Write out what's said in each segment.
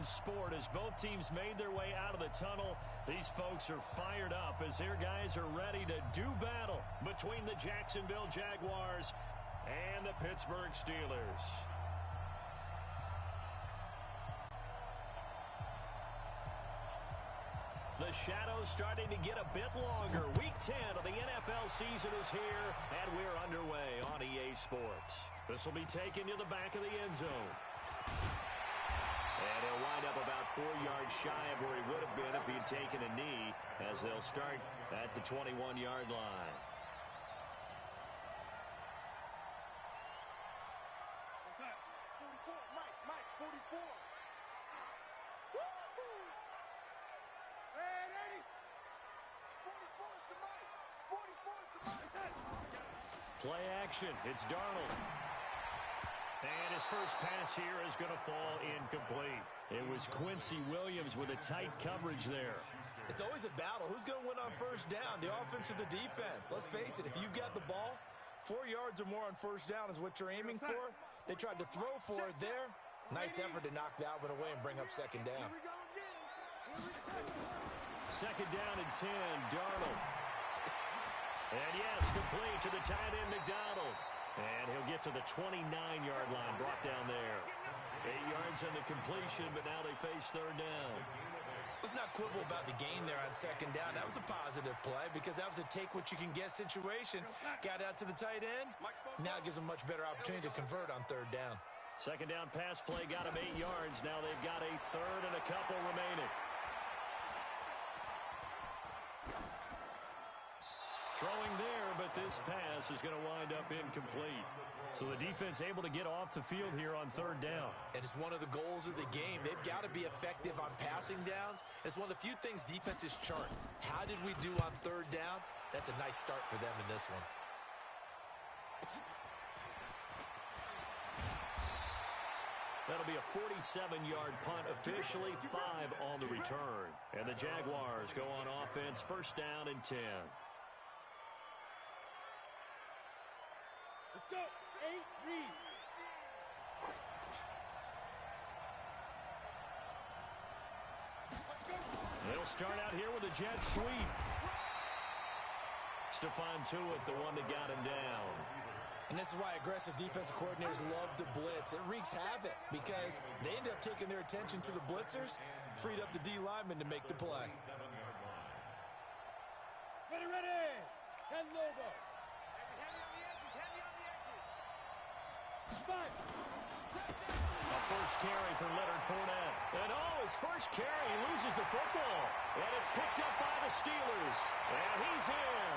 in sport as both teams made their way out of the tunnel. These folks are fired up as their guys are ready to do battle between the Jacksonville Jaguars and the Pittsburgh Steelers. The shadows starting to get a bit longer. Week 10 of the NFL season is here, and we're underway on EA Sports. This will be taken to the back of the end zone. And he'll wind up about 4 yards shy of where he would have been if he had taken a knee, as they'll start at the 21-yard line. What's that? 44, Mike, 44. Hey, ready? 44 is the Mike. 44 is the Mike. Play action. It's Darnold. And his first pass here is going to fall incomplete. It was Quincy Williams with a tight coverage there. It's always a battle. Who's going to win on first down, the offense or the defense? Let's face it, if you've got the ball, 4 yards or more on first down is what you're aiming for. They tried to throw for it there. Nice effort to knock that one away and bring up second down. Here we go again. Second down and 10, Darnold. And yes, complete to the tight end, McDonald. And he'll get to the 29-yard line, brought down there. 8 yards on the completion, but now they face third down. Let's not quibble about the gain there on second down. That was a positive play because that was a take-what-you-can-get situation. Got out to the tight end. Now it gives them a much better opportunity to convert on third down. Second down pass play got him 8 yards. Now they've got a third and a couple remaining. Throwing there, but this pass is going to wind up incomplete. So the defense able to get off the field here on third down. And it's one of the goals of the game. They've got to be effective on passing downs. It's one of the few things defenses chart. How did we do on third down? That's a nice start for them in this one. That'll be a 47-yard punt, officially 5 on the return. And the Jaguars go on offense, first down and 10. Let's go. 8, read. They'll start out here with a jet sweep. Stephon Tuitt, the one that got him down. And this is why aggressive defensive coordinators love to blitz. It wreaks havoc because they end up taking their attention to the blitzers, freed up the D lineman to make the play. Ready, ready. 10 logo. A first carry for Leonard Fournette. And his first carry, he loses the football. And it's picked up by the Steelers. And he's in.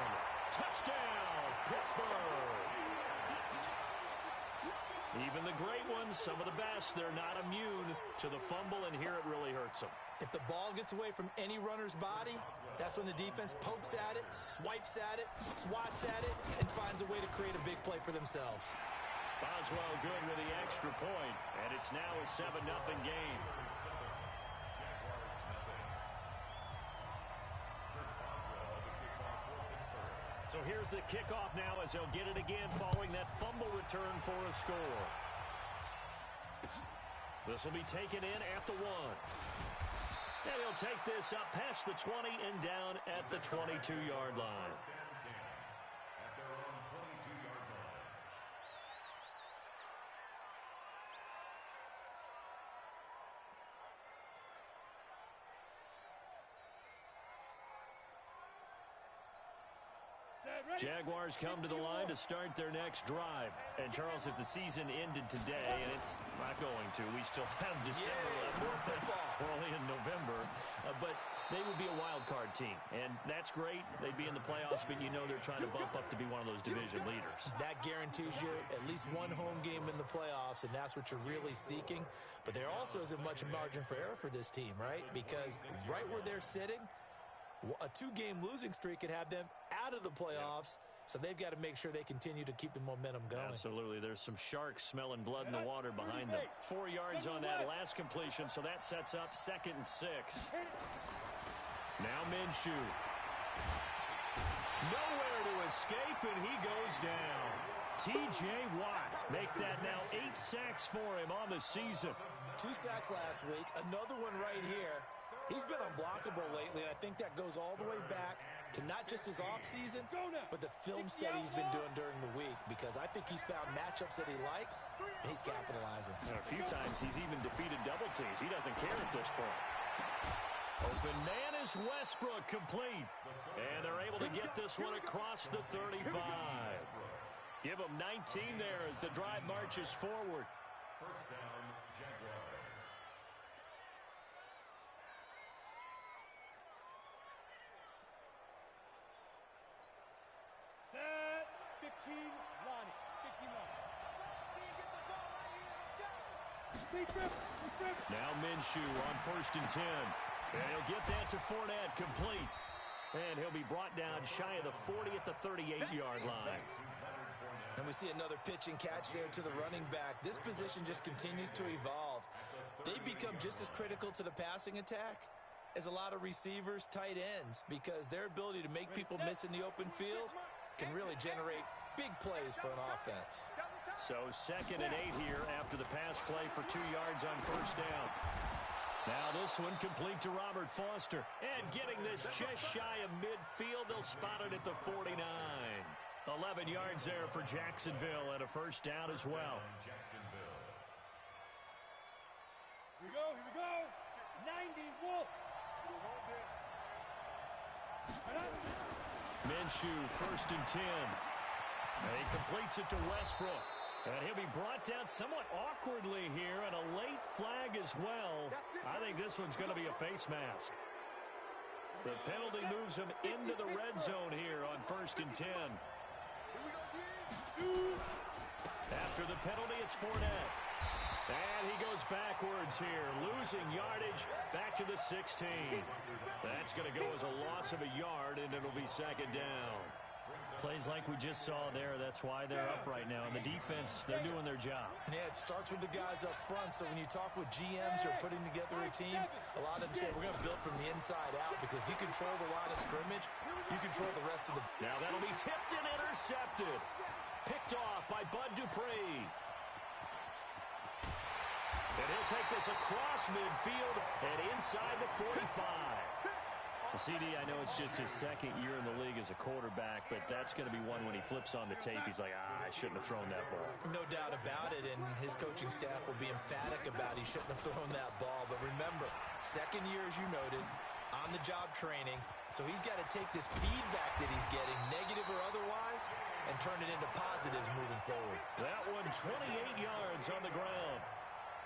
Touchdown, Pittsburgh. Even the great ones, some of the best, they're not immune to the fumble, and here it really hurts them. If the ball gets away from any runner's body, that's when the defense pokes at it, swipes at it, swats at it, and finds a way to create a big play for themselves. Boswell good with the extra point, and it's now a 7-0 game. So here's the kickoff now as they'll get it again following that fumble return for a score. This will be taken in at the 1. And he'll take this up past the 20 and down at the 22-yard line. Jaguars come to the line to start their next drive. And, Charles, if the season ended today, and it's not going to, we still have December left. We're only in November. But they would be a wild card team. And that's great. They'd be in the playoffs, but you know they're trying to bump up to be one of those division leaders. That guarantees you at least one home game in the playoffs, and that's what you're really seeking. But there also isn't much margin for error for this team, right? Because right where they're sitting, a 2-game losing streak could have them out of the playoffs, so they've got to make sure they continue to keep the momentum going. Absolutely. There's some sharks smelling blood in the water behind them. 4 yards on that last completion, so that sets up 2nd and 6. Now Minshew. Nowhere to escape, and he goes down. T.J. Watt make that now 8 sacks for him on the season. 2 sacks last week, another one right here. He's been unblockable lately, and I think that goes all the way back to not just his offseason, but the film study he's been doing during the week, because I think he's found matchups that he likes, and he's capitalizing. And a few times he's even defeated double teams. He doesn't care at this point. Open man is Westbrook, complete. And they're able to get this one across the 35. Give them 19 there as the drive marches forward. First down, Jaguars. Set. 15, Lonnie. 15 Lonnie. Now Minshew on 1st and 10. And he'll get that to Fournette, complete. And he'll be brought down shy of the 40 at the 38-yard line. And we see another pitch and catch there to the running back. This position just continues to evolve. They become just as critical to the passing attack as a lot of receivers, tight ends, because their ability to make people miss in the open field can really generate big plays for an offense. So 2nd and 8 here after the pass play for 2 yards on 1st down. Now this one complete to Robert Foster. And getting this just shy of midfield, they'll spot it at the 49. 11 yards there for Jacksonville and a 1st down as well. Here we go, here we go. 90 Wolf. We'll hold this. Minshew, 1st and 10. And he completes it to Westbrook. And he'll be brought down somewhat awkwardly here, and a late flag as well. I think this one's going to be a face mask. The penalty moves him into the red zone here on 1st and 10. After the penalty, it's Fournette. And he goes backwards here, losing yardage back to the 16. That's going to go as a loss of a yard, and it'll be 2nd down. Plays like we just saw there. That's why they're up right now. And the defense, they're doing their job. Yeah, it starts with the guys up front. So when you talk with GMs who are putting together a team, a lot of them say we're going to build from the inside out, because if you control the line of scrimmage, you control the rest of the... Now that'll be tipped and intercepted. Picked off by Bud Dupree. And he'll take this across midfield and inside the 45. CD, I know it's just his 2nd year in the league as a quarterback, but that's going to be one when he flips on the tape. He's like, I shouldn't have thrown that ball. No doubt about it, and his coaching staff will be emphatic about he shouldn't have thrown that ball. But remember, 2nd year, as you noted, on-the-job training, so he's got to take this feedback that he's getting, negative or otherwise, and turn it into positives moving forward. That one, 28 yards on the ground.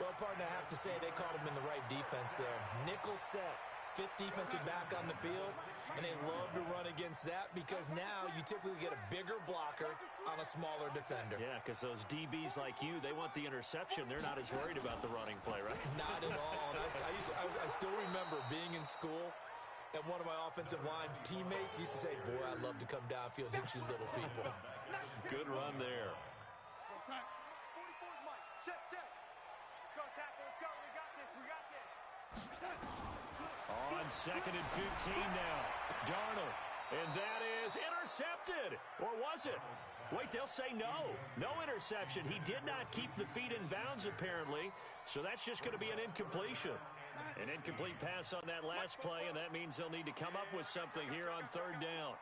Well, partner, I have to say they caught him in the right defense there. Nickel set. 5th defensive back on the field, and they love to run against that, because now you typically get a bigger blocker on a smaller defender. Yeah, because those DBs like you, they want the interception. They're not as worried about the running play, right? Not at all. I still remember being in school, and one of my offensive line teammates used to say, boy, I'd love to come downfield and hit you little people. Good run there. 44's Mike. Check, check. Let's go, tackle. Let's go. We got this. We got this. On 2nd and 15 now. Darnold. And that is intercepted. Or was it? Wait, they'll say no. No interception. He did not keep the feet in bounds, apparently. So that's just going to be an incompletion. An incomplete pass on that last play, and that means they'll need to come up with something here on 3rd down.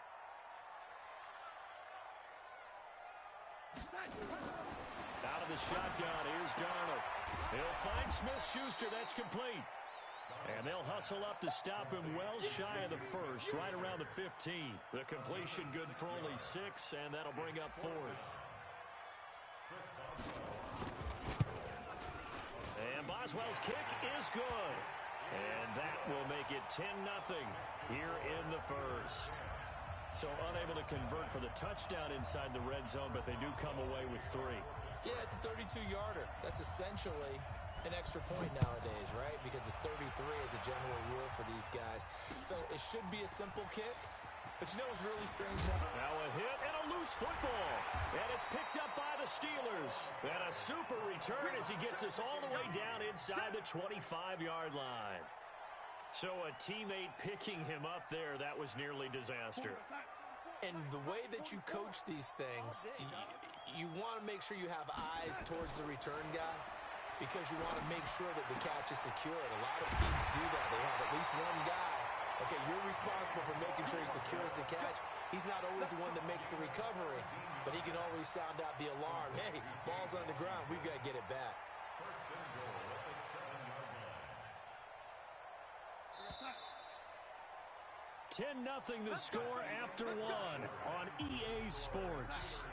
Out of the shotgun, here's Darnold. He'll find Smith-Schuster. That's complete. And they'll hustle up to stop him well shy of the 1st, right around the 15. The completion good for only 6, and that'll bring up 4th. And Boswell's kick is good. And that will make it 10-0 here in the 1st. So unable to convert for the touchdown inside the red zone, but they do come away with 3. Yeah, it's a 32-yarder. That's essentially an extra point nowadays, right? Because it's 33 as a general rule for these guys. So it should be a simple kick. But you know what's really strange now? Now a hit and a loose football. And it's picked up by the Steelers. And a super return as he gets us all the way down inside the 25-yard line. So a teammate picking him up there, that was nearly disaster. And the way that you coach these things, you want to make sure you have eyes towards the return guy. because you want to make sure that the catch is secured. A lot of teams do that. They have at least one guy. Okay, you're responsible for making sure he secures the catch. He's not always the one that makes the recovery, but he can always sound out the alarm. Hey, ball's on the ground. We've got to get it back. First and goal at the 7-yard line. 10-0 the score after one on EA Sports.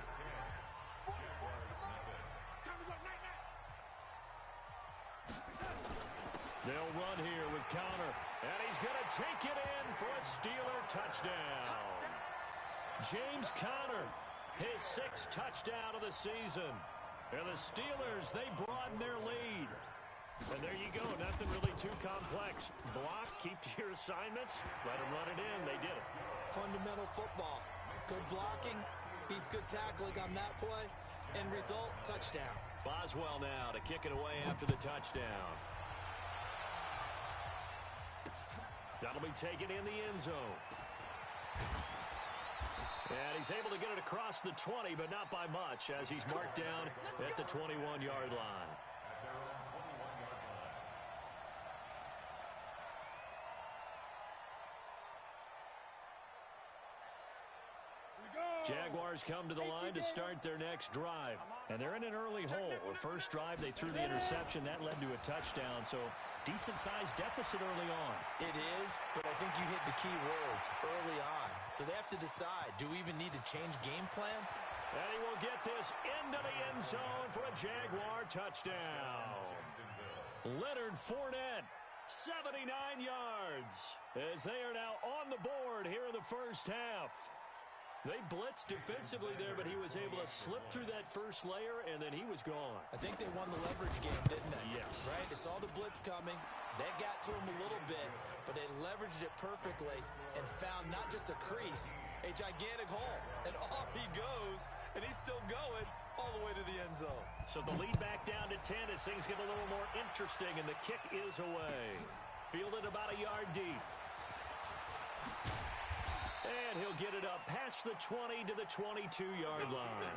They'll run here with Conner, and he's going to take it in for a Steeler touchdown. James Conner, his 6th touchdown of the season. And the Steelers, they broaden their lead. And there you go, nothing really too complex. Block, keep to your assignments, let them run it in. They did it. Fundamental football. Good blocking beats good tackling on that play. End result, touchdown. Boswell now to kick it away after the touchdown. That'll be taken in the end zone. And he's able to get it across the 20, but not by much, as he's marked down at the 21-yard line. Jaguars come to the line to start their next drive. And they're in an early hole. The first drive, they threw the interception. That led to a touchdown. So decent-sized deficit early on. It is, but I think you hit the key words, early on. So they have to decide, do we even need to change game plan? And he will get this into the end zone for a Jaguar touchdown. Leonard Fournette, 79 yards, as they are now on the board here in the first half. They blitzed defensively there, but he was able to slip through that first layer, and then he was gone. I think they won the leverage game, didn't they? Yes. Right? They saw the blitz coming. That got to him a little bit, but they leveraged it perfectly and found not just a crease, a gigantic hole. And off he goes, and he's still going all the way to the end zone. So the lead back down to 10 as things get a little more interesting, and the kick is away. Fielded about a yard deep. And he'll get it up past the 20 to the 22-yard line.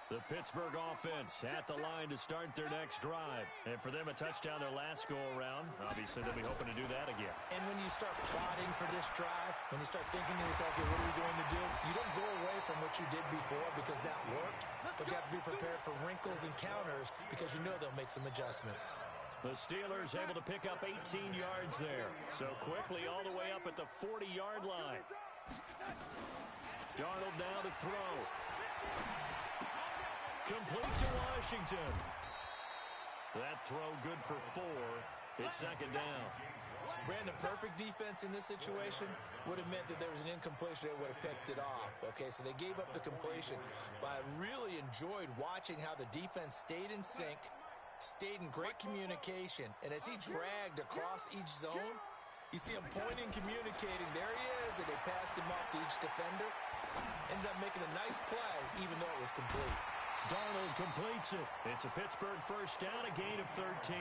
The Pittsburgh offense at the line to start their next drive. And for them, a touchdown their last go-around. Obviously, they'll be hoping to do that again. And when you start plotting for this drive, when you start thinking to yourself, okay, what are we going to do? You don't go away from what you did before because that worked, but you have to be prepared for wrinkles and counters because you know they'll make some adjustments. The Steelers able to pick up 18 yards there. So quickly all the way up at the 40-yard line. Darnold now to throw. Complete to Washington. That throw good for 4. It's second down. Brandon, perfect defense in this situation would have meant that there was an incompletion. They would have picked it off. Okay, so they gave up the completion. But I really enjoyed watching how the defense stayed in sync, stayed in great communication. And as he dragged across each zone, you see him pointing, communicating. There he is, and they passed him off to each defender. Ended up making a nice play, even though it was complete. Darnold completes it. It's a Pittsburgh first down, a gain of 13.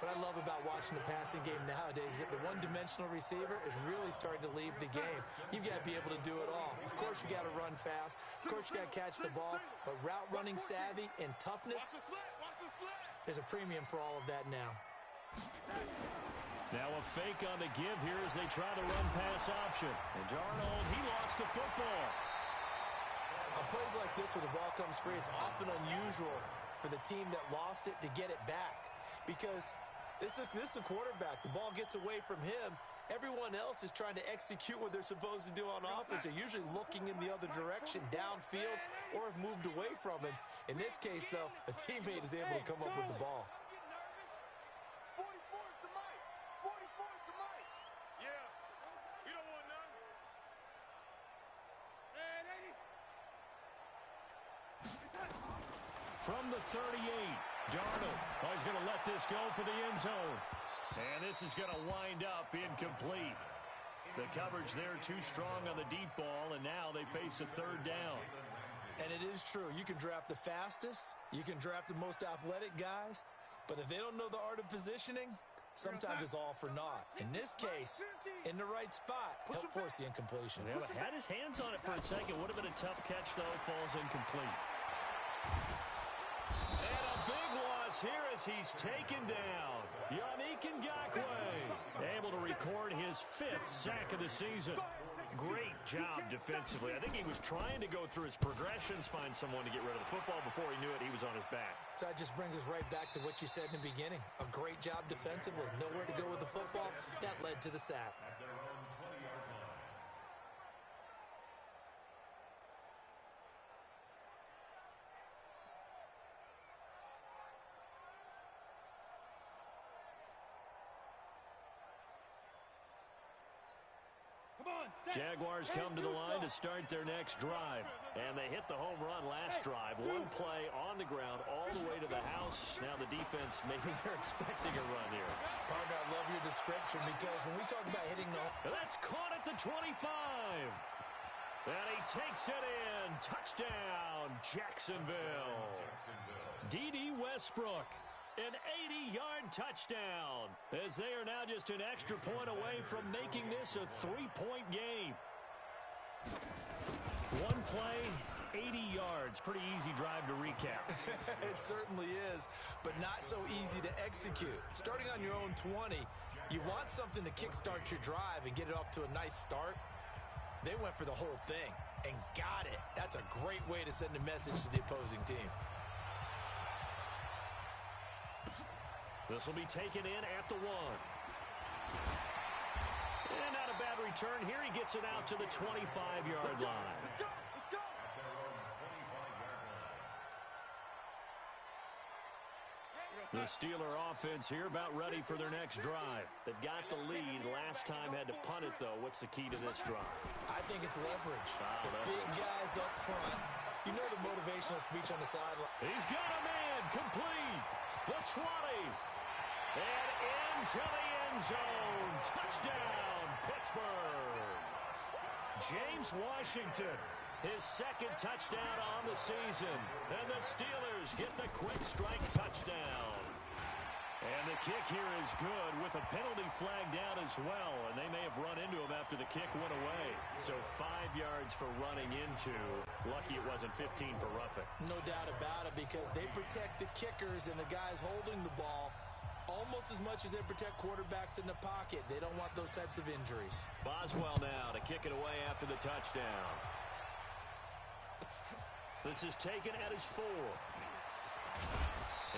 What I love about watching the passing game nowadays is that the one-dimensional receiver is really starting to leave the game. You've got to be able to do it all. Of course, you got to run fast. Of course, you got to catch the ball. But route running savvy and toughness, there's a premium for all of that now. Now a fake on the give here as they try the run-pass option. And Darnold, he lost the football. On plays like this where the ball comes free, it's often unusual for the team that lost it to get it back. Because this is a quarterback. The ball gets away from him. Everyone else is trying to execute what they're supposed to do on offense. They're usually looking in the other direction, downfield, or have moved away from him. In this case, though, a teammate is able to come up with the ball. 44 is the mic. 44 is the mic. Yeah. You don't want none. And 80. From the 38, Darnold. Oh, he's going to let this go for the end zone. And this is going to wind up incomplete. The coverage there too strong on the deep ball, and now they face a third down. And it is true. You can draft the fastest. You can draft the most athletic guys. But if they don't know the art of positioning, sometimes it's all for naught. In this case, in the right spot, helped force the incompletion. Yeah, but had his hands on it for a second. Would have been a tough catch, though. Falls incomplete. And a big loss here as he's taken down. Yannick Ngakoue able to record his 5th sack of the season. Great job defensively. I think he was trying to go through his progressions, find someone to get rid of the football. Before he knew it, he was on his back. So that just brings us right back to what you said in the beginning. A great job defensively. Nowhere to go with the football. That led to the sack. Jaguars come to the line to start their next drive. And they hit the home run last drive. One play on the ground all the way to the house. Now the defense, maybe they're expecting a run here. Partner, I love your description because when we talk about hitting the... That's caught at the 25. And he takes it in. Touchdown, Jacksonville. D.D. Westbrook. An 80-yard touchdown, as they are now just an extra point away from making this a 3-point game. One play, 80 yards. Pretty easy drive to recap. It certainly is, but not so easy to execute. Starting on your own 20, you want something to kickstart your drive and get it off to a nice start. They went for the whole thing and got it. That's a great way to send a message to the opposing team. This will be taken in at the 1. And not a bad return here. He gets it out to the 25-yard line. The Steeler offense here about ready for their next drive. They've got the lead. Last time had to punt it, though. What's the key to this drive? I think it's leverage. The big guys up front. You know the motivational speech on the sideline. He's got a man. Complete. The 20. And into the end zone. Touchdown, Pittsburgh. James Washington, his 2nd touchdown on the season. And the Steelers get the quick strike touchdown. And the kick here is good with a penalty flag down as well. And they may have run into him after the kick went away. So 5 yards for running into. Lucky it wasn't 15 for roughing. No doubt about it, because they protect the kickers and the guys holding the ball almost as much as they protect quarterbacks in the pocket. They don't want those types of injuries. Boswell now to kick it away after the touchdown. This is taken at his 4.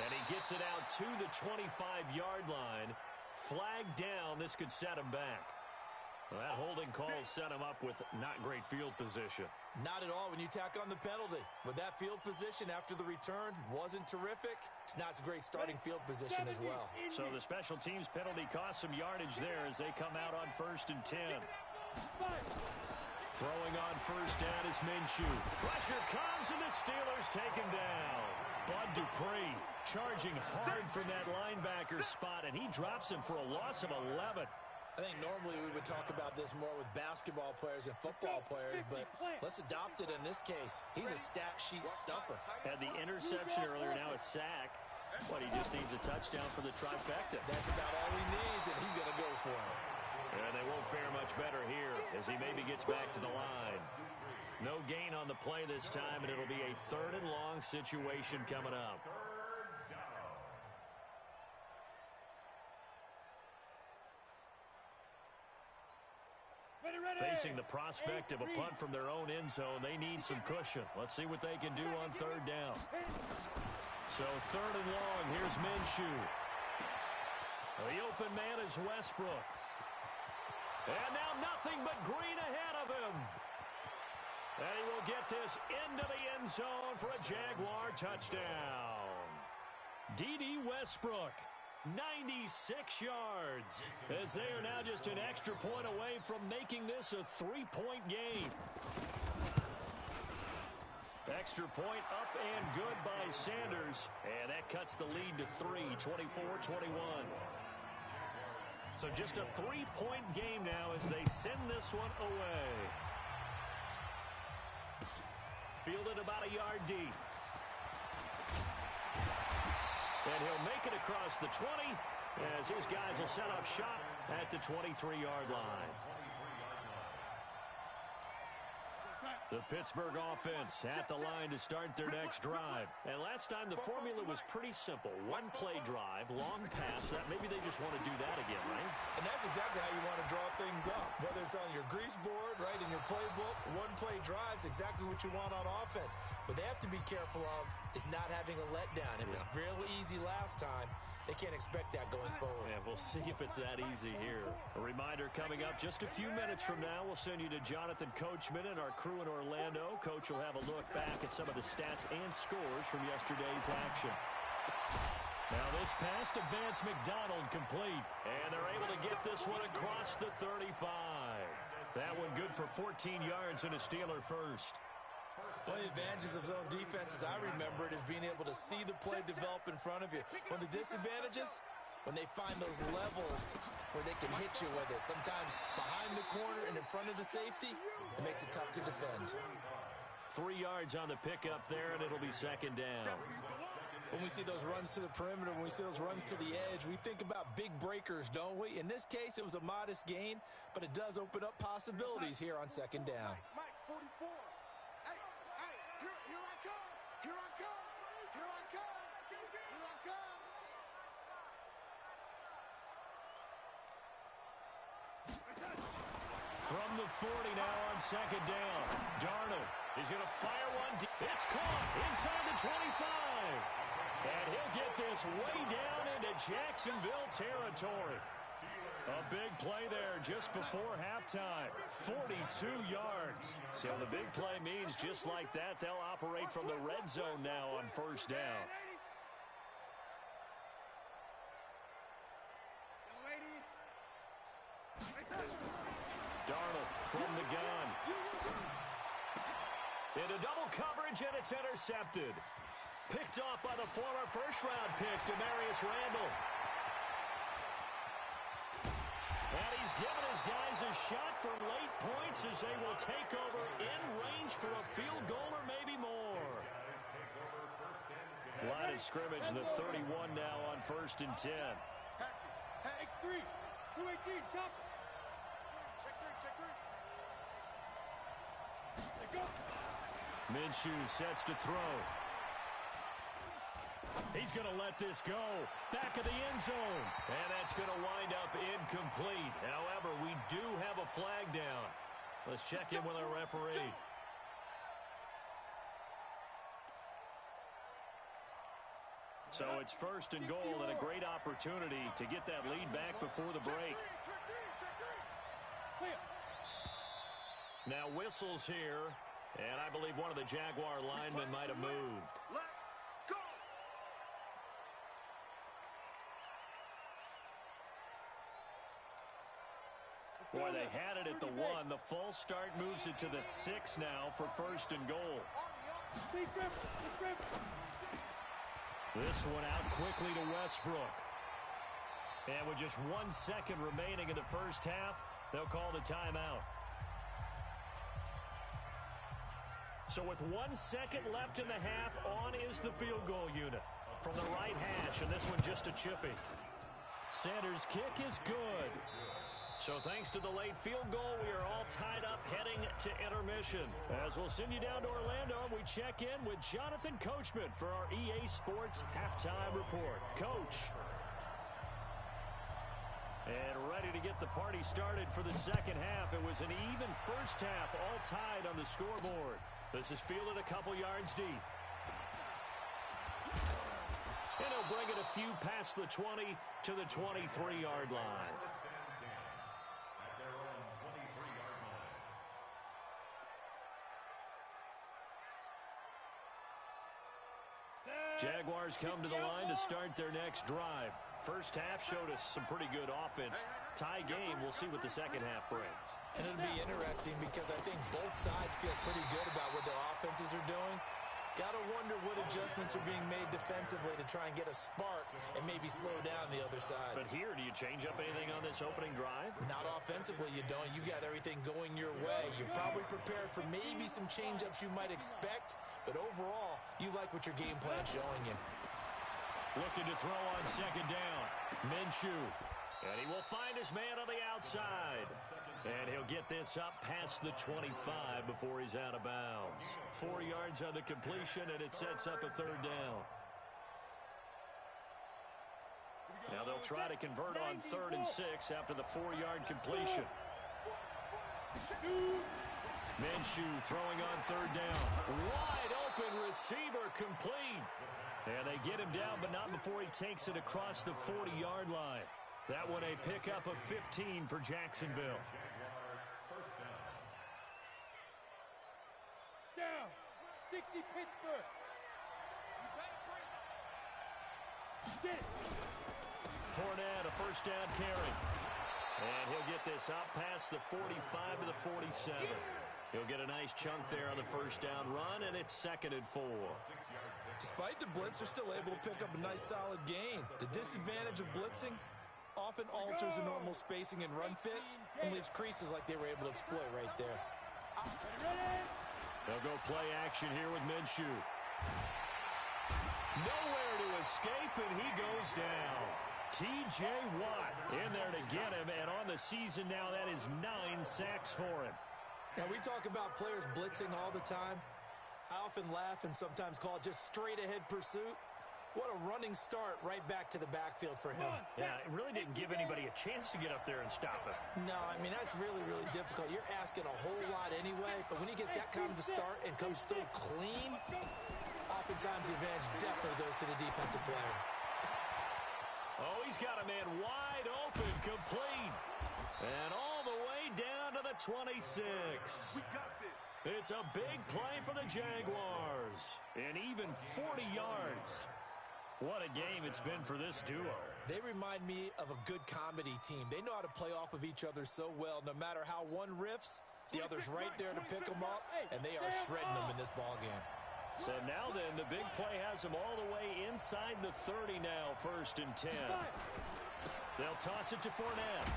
And he gets it out to the 25-yard line. Flag down. This could set him back. Well, that holding call set him up with not great field position. Not at all when you tack on the penalty. With that field position after the return wasn't terrific. It's not a great starting field position as well. So the special teams penalty cost some yardage there as they come out on 1st and 10. Throwing on 1st down is Minshew. Pressure comes and the Steelers take him down. Bud Dupree charging hard from that linebacker spot, and he drops him for a loss of 11. I think normally we would talk about this more with basketball players and football players, but let's adopt it in this case. He's a stat sheet stuffer. Had the interception earlier, now a sack. But he just needs a touchdown for the trifecta. That's about all he needs, and he's going to go for it. And they won't fare much better here as he maybe gets back to the line. No gain on the play this time, and it'll be a 3rd and long situation coming up. Facing the prospect of a punt from their own end zone, they need some cushion. Let's see what they can do on 3rd down. So 3rd and long, here's Minshew. The open man is Westbrook. And now nothing but green ahead of him. And he will get this into the end zone for a Jaguar touchdown. D.D. Westbrook, 96 yards, as they are now just an extra point away from making this a 3-point game. Extra point up and good by Sanders, and that cuts the lead to 3, 24-21. So just a 3-point game now as they send this one away. Fielded about a yard deep. And he'll make it across the 20 as his guys will set up shop at the 23-yard line. The Pittsburgh offense at the line to start their next drive. And last time the formula was pretty simple. One-play drive, long pass. That maybe they just want to do that again, right? And that's exactly how you want to draw things up. Whether it's on your grease board, right, in your playbook, one-play drives, exactly what you want on offense. What they have to be careful of is not having a letdown. It was really easy last time. They can't expect that going forward. Yeah, we'll see if it's that easy here. A reminder coming up just a few minutes from now. We'll send you to Jonathan Coachman and our crew in Orlando. Coach will have a look back at some of the stats and scores from yesterday's action. Now this pass to Vance McDonald complete. And they're able to get this one across the 35. That one good for 14 yards and a Steeler first. One of the advantages of zone defense, as I remember it, is being able to see the play develop in front of you. One of the disadvantages, when they find those levels where they can hit you with it. Sometimes behind the corner and in front of the safety, it makes it tough to defend. 3 yards on the pickup there, and it'll be second down. When we see those runs to the perimeter, when we see those runs to the edge, we think about big breakers, don't we? In this case, it was a modest gain, but it does open up possibilities here on second down. Mike, 44. Here I come. Here I come. Here I come. Here I come. From the 40 now on second down. Darnold is going to fire one. It's caught inside the 25. And he'll get this way down into Jacksonville territory. A big play there just before halftime. 42 yards. So the big play means just like that, they'll operate from the red zone now on first down. Darnold from the gun. Into double coverage, and it's intercepted. Picked off by the former first-round pick, Demarius Randall. And he's given his guys a shot for late points as they will take over in range for a field goal or maybe more. Line of scrimmage, the 31 now on 1st and 10. X3, 218, chop. Check three. Let go. Minshew sets to throw. He's going to let this go. Back of the end zone. And that's going to wind up incomplete. However, we do have a flag down. Let's check in with our referee. So it's 1st and goal and a great opportunity to get that lead back before the break. Now whistles here. And I believe one of the Jaguar linemen might have moved. Boy, they had it at the 1. The false start moves it to the 6 now for 1st and goal. This one out quickly to Westbrook. And with just 1 second remaining in the first half, they'll call the timeout. So with 1 second left in the half, on is the field goal unit from the right hash, and this one just a chippy. Sanders' kick is good. So thanks to the late field goal, we are all tied up heading to intermission. As we'll send you down to Orlando, we check in with Jonathan Coachman for our EA Sports Halftime Report. Coach. And ready to get the party started for the second half. It was an even first half, all tied on the scoreboard. This is fielded a couple yards deep. And he'll bring it a few past the 20 to the 23-yard line. Jaguars come to the line to start their next drive. First half showed us some pretty good offense. Tie game, we'll see what the second half brings. And it'll be interesting because I think both sides feel pretty good about what their offenses are doing. Got to wonder what adjustments are being made defensively to try and get a spark and maybe slow down the other side. But here, do you change up anything on this opening drive? Not offensively, you don't. You got everything going your way. You've probably prepared for maybe some change-ups you might expect, but overall, you like what your game plan's showing you. Looking to throw on second down. Minshew. And he will find his man on the outside. And he'll get this up past the 25 before he's out of bounds. 4 yards on the completion, and it sets up a third down. Now they'll try to convert on 3rd and 6 after the 4-yard completion. Minshew throwing on 3rd down. Wide open receiver complete. And they get him down, but not before he takes it across the 40-yard line. That one a pickup of 15 for Jacksonville. Down. 60 Pittsburgh. Get it. Fournette, a first down carry. And he'll get this up past the 45 to the 47. He'll get a nice chunk there on the first down run, and it's 2nd and 4. Despite the blitz, they're still able to pick up a nice solid gain. The disadvantage of blitzing often alters the normal spacing and run fits and leaves creases like they were able to exploit right there. They'll go play action here with Minshew. Nowhere to escape, and he goes down. T.J. Watt in there to get him, and on the season now, that is 9 sacks for him. Now, we talk about players blitzing all the time. I often laugh and sometimes call it just straight-ahead pursuit. What a running start right back to the backfield for him. Yeah, it really didn't give anybody a chance to get up there and stop him. No, I mean, that's really, really difficult. You're asking a whole lot anyway, but when he gets that kind of a start and comes through clean, oftentimes the advantage definitely goes to the defensive player. Oh, he's got a man wide open, complete. And all the way down to the 26. We got this. It's a big play for the Jaguars. And even 40 yards. What a game it's been for this duo. They remind me of a good comedy team. They know how to play off of each other so well. No matter how one riffs, the other's right there to pick them up, and they are shredding them in this ballgame. So now then, the big play has them all the way inside the 30 now, 1st and 10. They'll toss it to Fournette.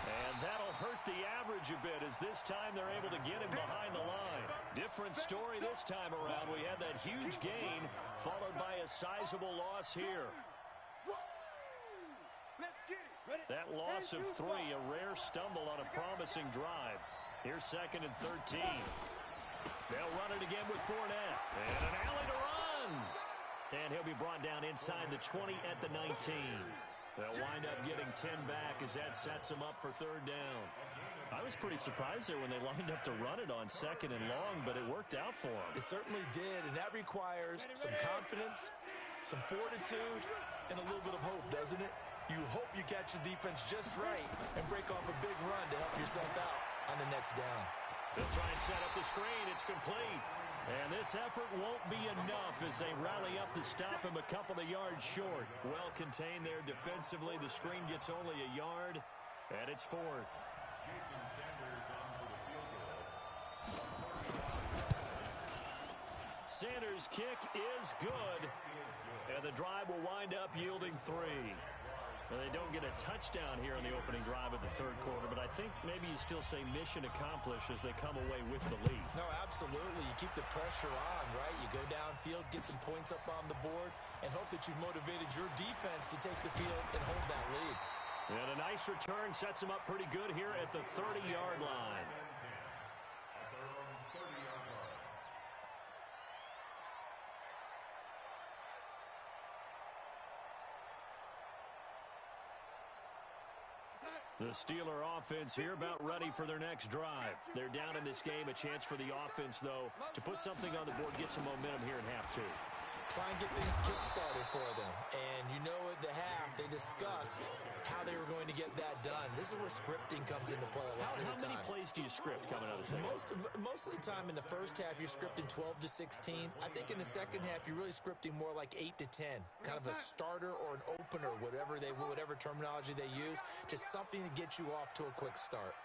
And that'll hurt the average a bit as this time they're able to get him behind the line. Different story this time around. We had that huge gain followed by a sizable loss here. Let's get it. That loss of 3, a rare stumble on a promising drive. Here's 2nd and 13. They'll run it again with Fournette. And an alley to run. And he'll be brought down inside the 20 at the 19. They'll wind up getting 10 back as that sets them up for 3rd down. I was pretty surprised there when they lined up to run it on 2nd and long, but it worked out for them. It certainly did, and that requires some confidence, some fortitude, and a little bit of hope, doesn't it? You hope you catch the defense just right and break off a big run to help yourself out on the next down. They'll try and set up the screen. It's complete. And this effort won't be enough as they rally up to stop him a couple of yards short. Well contained there defensively. The screen gets only a yard, and it's 4th. Jason Sanders on for the field goal. Sanders' kick is good, and the drive will wind up yielding 3. Well, they don't get a touchdown here in the opening drive of the 3rd quarter, but I think maybe you still say mission accomplished as they come away with the lead. No, absolutely. You keep the pressure on, right? You go downfield, get some points up on the board, and hope that you've motivated your defense to take the field and hold that lead. And a nice return sets them up pretty good here at the 30-yard line. At their own 30-yard line. The Steeler offense here about ready for their next drive. They're down in this game. A chance for the offense, though, to put something on the board, get some momentum here in half 2. Try and get things kick-started for them. And you know at the half, they discussed how they were going to get that done. This is where scripting comes into play a lot of the time. How many plays do you script coming out of the second? Most of the time in the first half, you're scripting 12 to 16. I think in the second half, you're really scripting more like 8 to 10. Kind of a starter or an opener, whatever terminology they use. Just something to get you off to a quick start.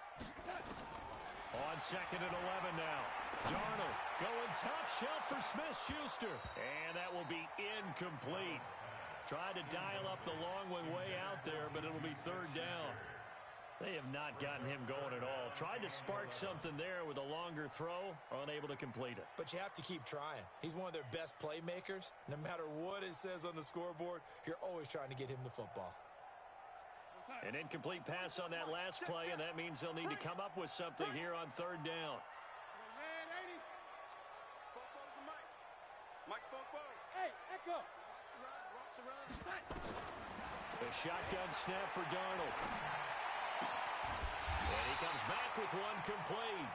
On 2nd and 11 now. Darnold going top shelf for Smith-Schuster. And that will be incomplete. Tried to dial up the long one way out there, but it'll be 3rd down. They have not gotten him going at all. Tried to spark something there with a longer throw, unable to complete it. But you have to keep trying. He's one of their best playmakers. No matter what it says on the scoreboard, you're always trying to get him the football. An incomplete pass on that last play, and that means they'll need to come up with something here on third down. Hey, Echo. The shotgun snap for Darnold. And he comes back with one complete.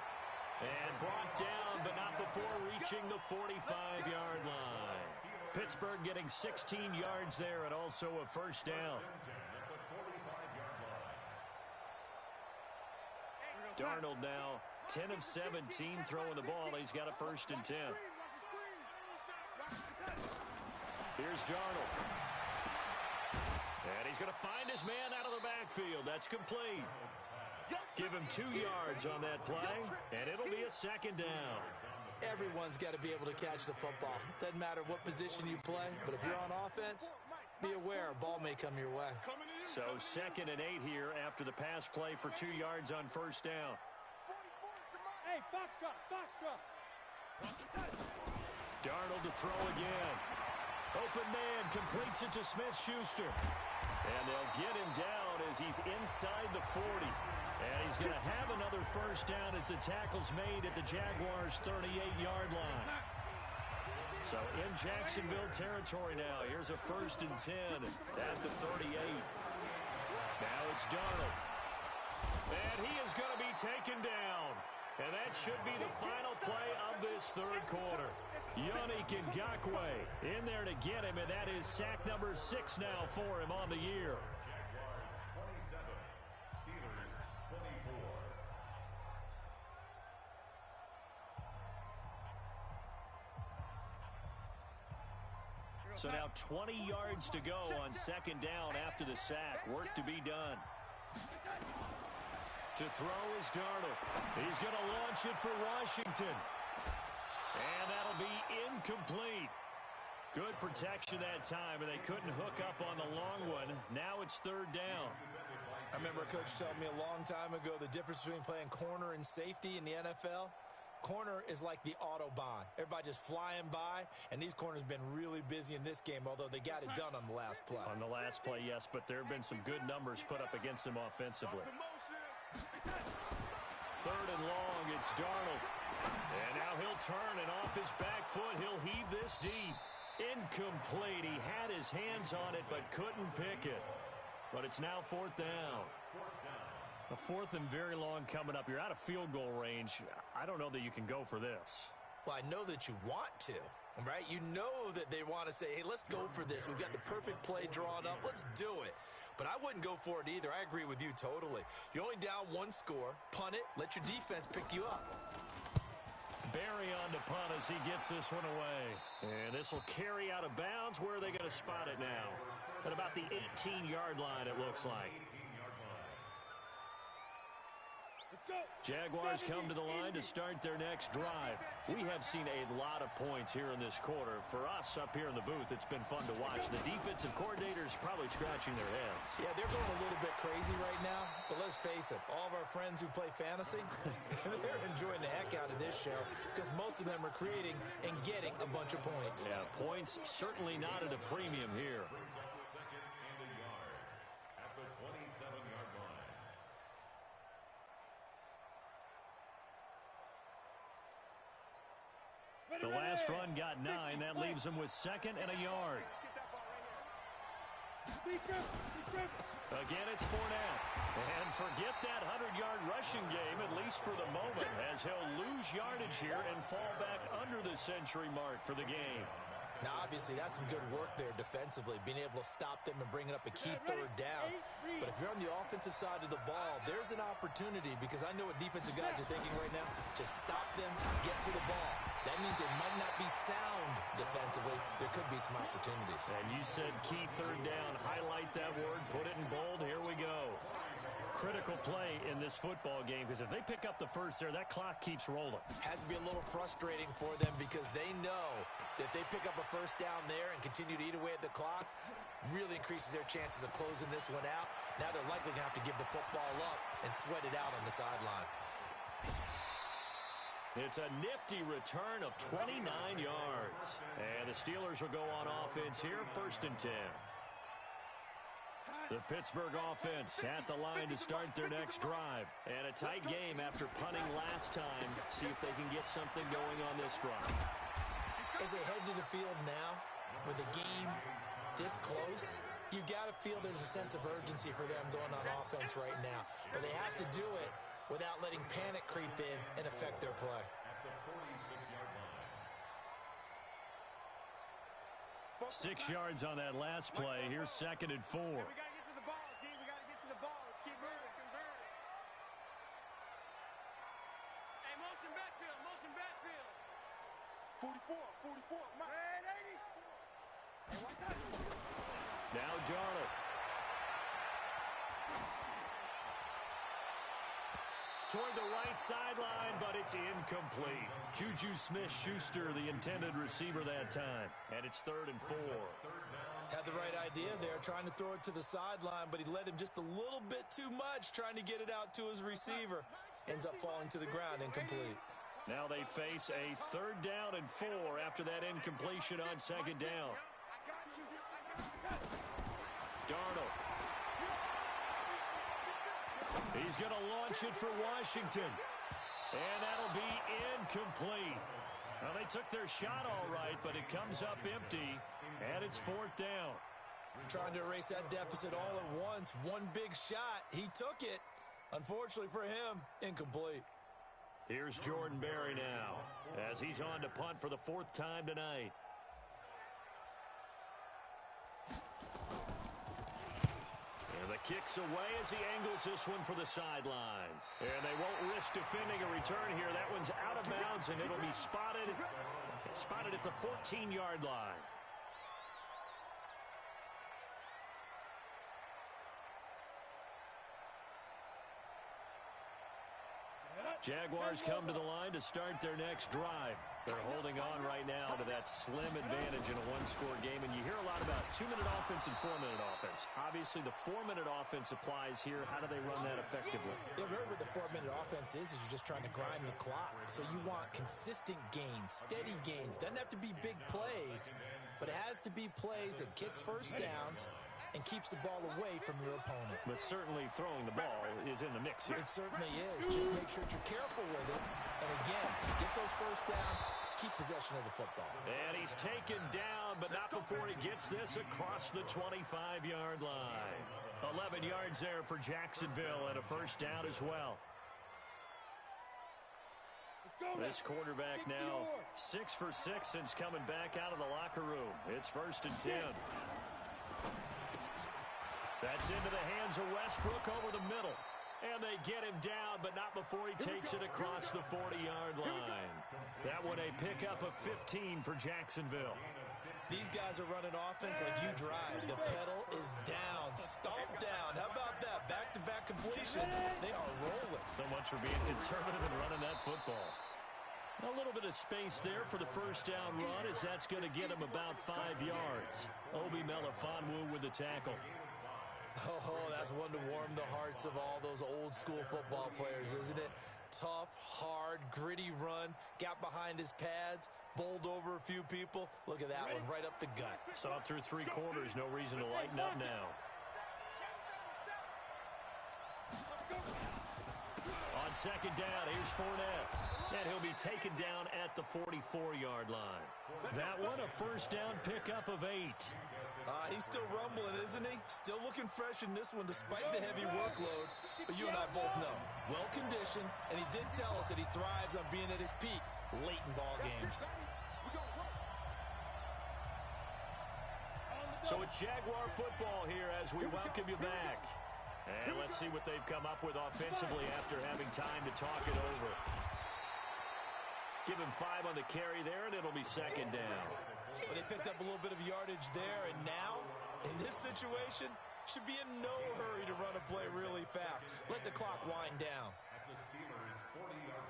And brought down, but not before reaching the 45-yard line. Pittsburgh getting 16 yards there and also a first down. Darnold now 10 of 17 throwing the ball. He's got a first and 10. Here's Darnold. And he's going to find his man out of the backfield. That's complete. Give him 2 yards on that play, and it'll be a second down. Everyone's got to be able to catch the football. Doesn't matter what position you play, but if you're on offense, be aware a ball may come your way. So 2nd and 8 here after the pass play for 2 yards on first down. Hey, Foxtrot, Foxtrot. Darnold to throw again. Open man completes it to Smith-Schuster. And they'll get him down as he's inside the 40. And he's going to have another first down as the tackle's made at the Jaguars' 38-yard line. So in Jacksonville territory now. Here's a first and 10 at the 38. Now it's Darnold. And he is going to be taken down. And that should be the final play of this third quarter. Yannick Ngakoue in there to get him, and that is sack number 6 now for him on the year. So now 20 yards to go on second down after the sack. Work to be done. To throw is Darnold. He's going to launch it for Washington. And that'll be incomplete. Good protection that time, and they couldn't hook up on the long one. Now it's third down. I remember a coach telling me a long time ago the difference between playing corner and safety in the NFL. Corner is like the Autobahn. Everybody just flying by, and these corners have been really busy in this game, although they got it done on the last play. On the last play, yes, but there have been some good numbers put up against them offensively. Third and long, it's Darnold. And now he'll turn, and off his back foot, he'll heave this deep. Incomplete. He had his hands on it, but couldn't pick it. But it's now fourth down. A fourth and very long coming up. You're out of field goal range. I don't know that you can go for this. Well, I know that you want to, right? You know that they want to say, hey, let's go for this. We've got the perfect play drawn up. Let's do it. But I wouldn't go for it either. I agree with you totally. You're only down one score. Punt it. Let your defense pick you up. Barry on to punt as he gets this one away. And this will carry out of bounds. Where are they going to spot it now? At about the 18-yard line, it looks like. Jaguars come to the line to start their next drive. We have seen a lot of points here in this quarter. For us up here in the booth, it's been fun to watch. The defensive coordinators probably scratching their heads. Yeah, they're going a little bit crazy right now. But let's face it, all of our friends who play fantasy, they're enjoying the heck out of this show because most of them are creating and getting a bunch of points. Yeah, points certainly not at a premium here. The last run got 9. That leaves them with second and a yard. Again, it's Fournette. And forget that 100-yard rushing game, at least for the moment, as he'll lose yardage here and fall back under the century mark for the game. Now, obviously, that's some good work there defensively, being able to stop them and bringing up a key third down. But if you're on the offensive side of the ball, there's an opportunity because I know what defensive guys are thinking right now. Just stop them, get to the ball. That means they might not be sound defensively. There could be some opportunities. And you said key third down. Highlight that word. Put it in bold. Here we go. Critical play in this football game because if they pick up the first there, that clock keeps rolling. Has to be a little frustrating for them because they know that if they pick up a first down there and continue to eat away at the clock, really increases their chances of closing this one out. Now they're likely going to have to give the football up and sweat it out on the sideline. It's a nifty return of 29 yards. And the Steelers will go on offense here, 1st and 10. The Pittsburgh offense at the line to start their next drive. And a tight game after punting last time. See if they can get something going on this drive. As they head to the field now, with the game this close, you've got to feel there's a sense of urgency for them going on offense right now. But they have to do it without letting panic creep in and affect their play. At the 46-yard line. 6 yards on that last play. Here's 2nd and 4. We got to get to the ball, G. We got to get to the ball. Let's keep moving. Hey, motion backfield. Motion backfield. 44. Come on. Red 80. Hey, watch out. Now Darnold. Toward the right sideline, but it's incomplete. Juju Smith-Schuster, the intended receiver that time. And it's 3rd and 4. Had the right idea there, trying to throw it to the sideline, but he led him just a little bit too much, trying to get it out to his receiver. Ends up falling to the ground, incomplete. Now they face a 3rd down and 4 after that incompletion on 2nd down. Darnold. He's going to launch it for Washington. And that'll be incomplete. Well, they took their shot all right, but it comes up empty, and it's 4th down. Trying to erase that deficit all at once. One big shot. He took it. Unfortunately for him, incomplete. Here's Jordan Berry now, as he's on to punt for the 4th time tonight. And the kick's away as he angles this one for the sideline. And they won't risk defending a return here. That one's out of bounds, and it'll be spotted at the 14-yard line. Jaguars come to the line to start their next drive. They're holding on right now to that slim advantage in a one-score game, and you hear a lot about 2-minute offense and 4-minute offense. Obviously, the 4-minute offense applies here. How do they run that effectively? Yeah, really what the 4-minute offense is you're just trying to grind the clock. So you want consistent gains, steady gains. Doesn't have to be big plays, but it has to be plays that gets first downs and keeps the ball away from your opponent. But certainly throwing the ball is in the mix here. It certainly is. Just make sure that you're careful with it. And again, get those first downs, keep possession of the football. And he's taken down, but not before he gets this across the 25-yard line. 11 yards there for Jacksonville and a first down as well. This quarterback now 6 for 6 since coming back out of the locker room. It's 1st and 10. That's into the hands of Westbrook over the middle. And they get him down, but not before he takes it across the 40-yard line. That one a pickup of 15 for Jacksonville. These guys are running offense like you drive. The pedal is down, stomp down. How about that? Back-to-back completions. They are rolling. So much for being conservative and running that football. A little bit of space there for the first down run, as that's going to get him about 5 yards. Obi Melifonwu with the tackle. Oh, that's one to warm the hearts of all those old-school football players, isn't it? Tough, hard, gritty run. Got behind his pads, bowled over a few people. Look at that one, right up the gut. Saw it through 3 quarters. No reason to lighten up now. On 2nd down, here's Fournette. And he'll be taken down at the 44-yard line. That one, a first down pickup of 8. He's still rumbling, isn't he? Still looking fresh in this one despite the heavy workload. But you and I both know, well-conditioned, and he did tell us that he thrives on being at his peak late in ball games. So it's Jaguar football here as we welcome you back. And let's see what they've come up with offensively after having time to talk it over. Give him 5 on the carry there, and it'll be 2nd down. Well, they picked up a little bit of yardage there, and now, in this situation, should be in no hurry to run a play really fast. Let the clock wind down. At the Steelers' 40-yard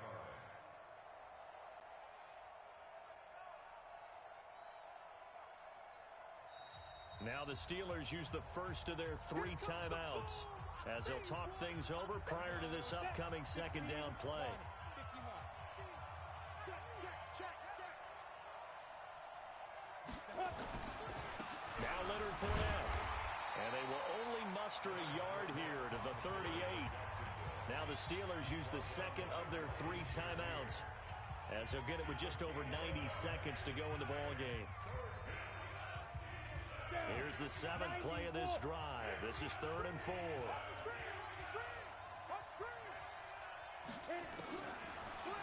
line. Now the Steelers use the first of their 3 timeouts as they'll talk things over prior to this upcoming second down play. Now Leonard Fournette. And they will only muster a yard here to the 38. Now the Steelers use the second of their 3 timeouts as they'll get it with just over 90 seconds to go in the ball game. Here's the 7th play of this drive. This is 3rd and 4.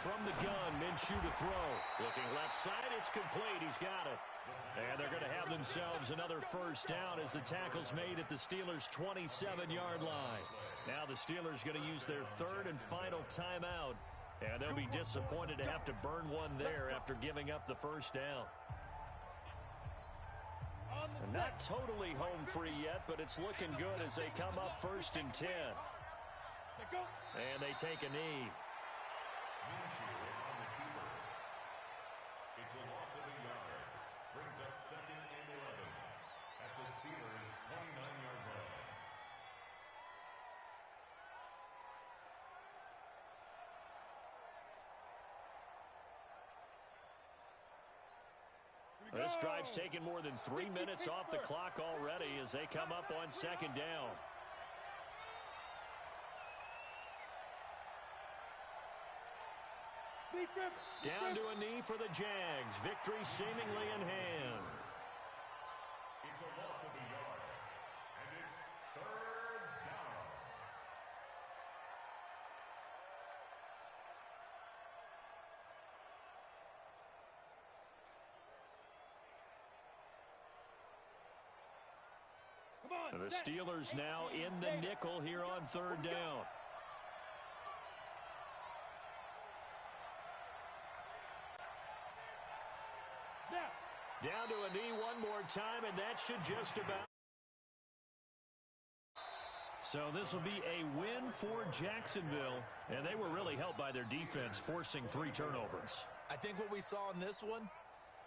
From the gun, Minshew to throw. Looking left side, it's complete. He's got it. And they're going to have themselves another first down as the tackle's made at the Steelers' 27-yard line. Now the Steelers going to use their 3rd and final timeout. And they'll be disappointed to have to burn one there after giving up the first down. And not totally home free yet, but it's looking good as they come up 1st and 10. And they take a knee. It's a loss of a yard. Brings up 2nd and 11 at the Steelers' 29-yard line. This drive's taken more than 3 minutes off the clock already as they come up on 2nd down. Down to a knee for the Jags. Victory seemingly in hand. It's a loss of a yard. And it's 3rd down. The Steelers now in the nickel here on 3rd down. Down to a knee one more time, and that should just about. So this will be a win for Jacksonville, and they were really helped by their defense, forcing 3 turnovers. I think what we saw in this one,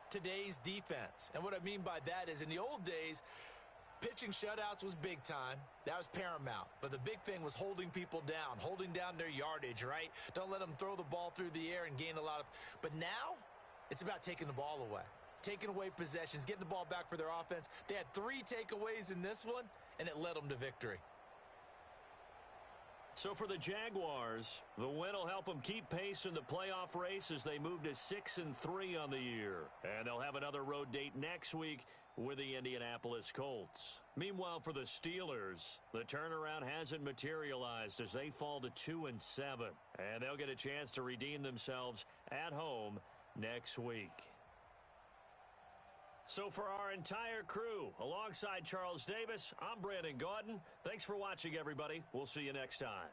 today's defense. And what I mean by that is in the old days, pitching shutouts was big time. That was paramount. But the big thing was holding people down, holding down their yardage, right? Don't let them throw the ball through the air and gain a lot of. But now it's about taking the ball away, taking away possessions, getting the ball back for their offense. They had 3 takeaways in this one, and it led them to victory. So for the Jaguars, the win will help them keep pace in the playoff race as they move to 6-3 on the year. And they'll have another road date next week with the Indianapolis Colts. Meanwhile, for the Steelers, the turnaround hasn't materialized as they fall to 2-7. And they'll get a chance to redeem themselves at home next week. So for our entire crew, alongside Charles Davis, I'm Brandon Gaudin. Thanks for watching, everybody. We'll see you next time.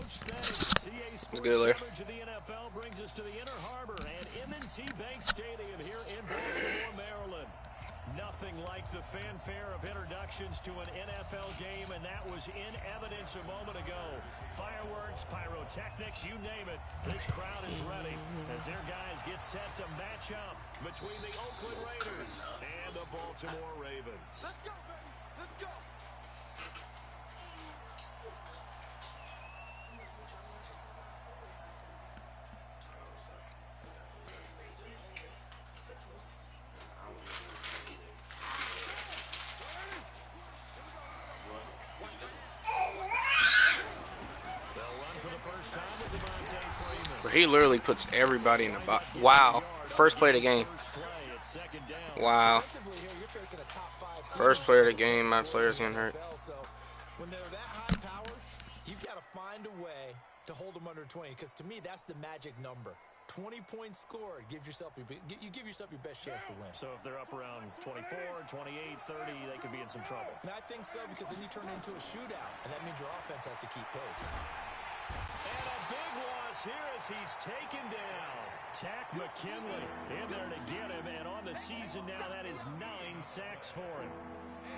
Coach, thanks. CA Sports coverage of the NFL brings us to the Inner Harbor and M&T Bank Stadium here in Baltimore, Maryland. Nothing like the fanfare of introductions to an NFL game, and that was in evidence a moment ago. Fireworks, pyrotechnics, you name it. This crowd is ready as their guys get set to match up between the Oakland Raiders and the Baltimore Ravens. Let's go, baby. Let's go. He literally puts everybody in the box. Wow. First play of the game. Wow. First play of the game, my player's getting hurt. When they're that high power, you've got to find a way to hold them under 20, because to me, that's the magic number. 20 points scored gives yourself you give yourself your best chance to win. So if they're up around 24, 28, 30, they could be in some trouble. And I think so, because then you turn it into a shootout, and that means your offense has to keep pace. And a big loss here as he's taken down. Takk McKinley in there to get him, and on the season now, that is 9 sacks for him.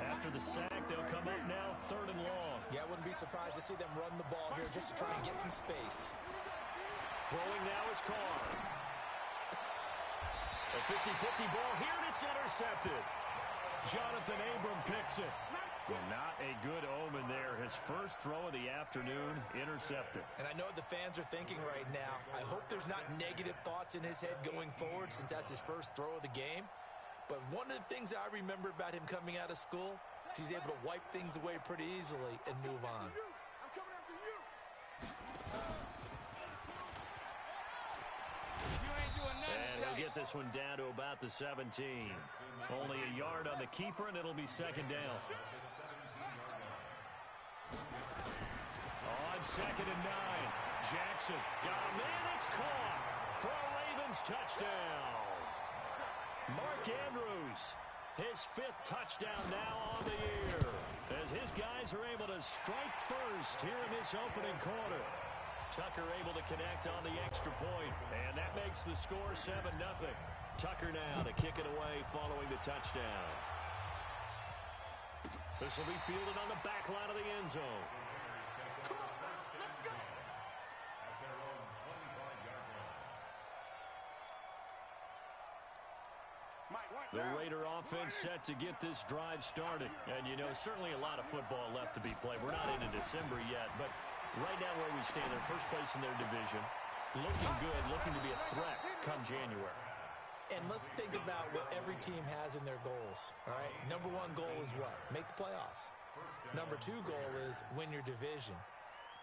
After the sack, they'll come up now 3rd and long. Yeah, I wouldn't be surprised to see them run the ball here just to try and get some space. Throwing now is Carr. A 50-50 ball here, and it's intercepted. Jonathan Abram picks it. Well, not a good omen there. His first throw of the afternoon, intercepted. And I know what the fans are thinking right now. I hope there's not negative thoughts in his head going forward, since that's his first throw of the game. But one of the things I remember about him coming out of school is he's able to wipe things away pretty easily and move on. I'm coming after you. And we'll get this one down to about the 17. Only a yard on the keeper, and it'll be 2nd down. On 2nd and 9, Jackson got a man. It's caught for a Ravens touchdown. Mark Andrews, his 5th touchdown now on the year, as his guys are able to strike first here in this opening quarter. Tucker able to connect on the extra point, and that makes the score 7-0. Tucker now to kick it away following the touchdown. This will be fielded on the back line of the end zone. The Raider offense set to get this drive started. And, you know, certainly a lot of football left to be played. We're not into December yet, but right now where we stand, they're first place in their division. Looking good, looking to be a threat come January. And let's think about what every team has in their goals, all right? Number 1 goal is what? Make the playoffs. Number 2 goal is win your division.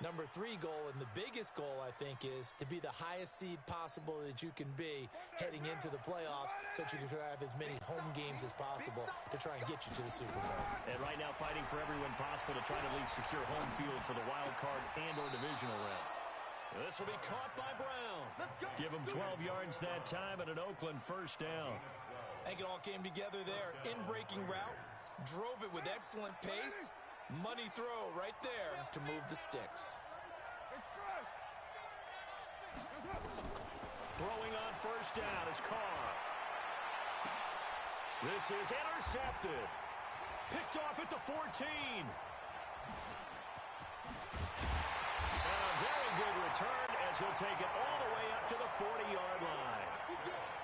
Number 3 goal, and the biggest goal, I think, is to be the highest seed possible that you can be heading into the playoffs, so that you can have as many home games as possible to try and get you to the Super Bowl. And right now fighting for every win possible to try to at least secure home field for the wild card and or divisional round. This will be caught by Brown. Give him 12 yards that time and an Oakland first down. I think it all came together there. In-breaking route, drove it with excellent pace. Money throw right there to move the sticks. Throwing on first down is Carr. This is intercepted. Picked off at the 14. And a very good return as he'll take it all the way up to the 40-yard line.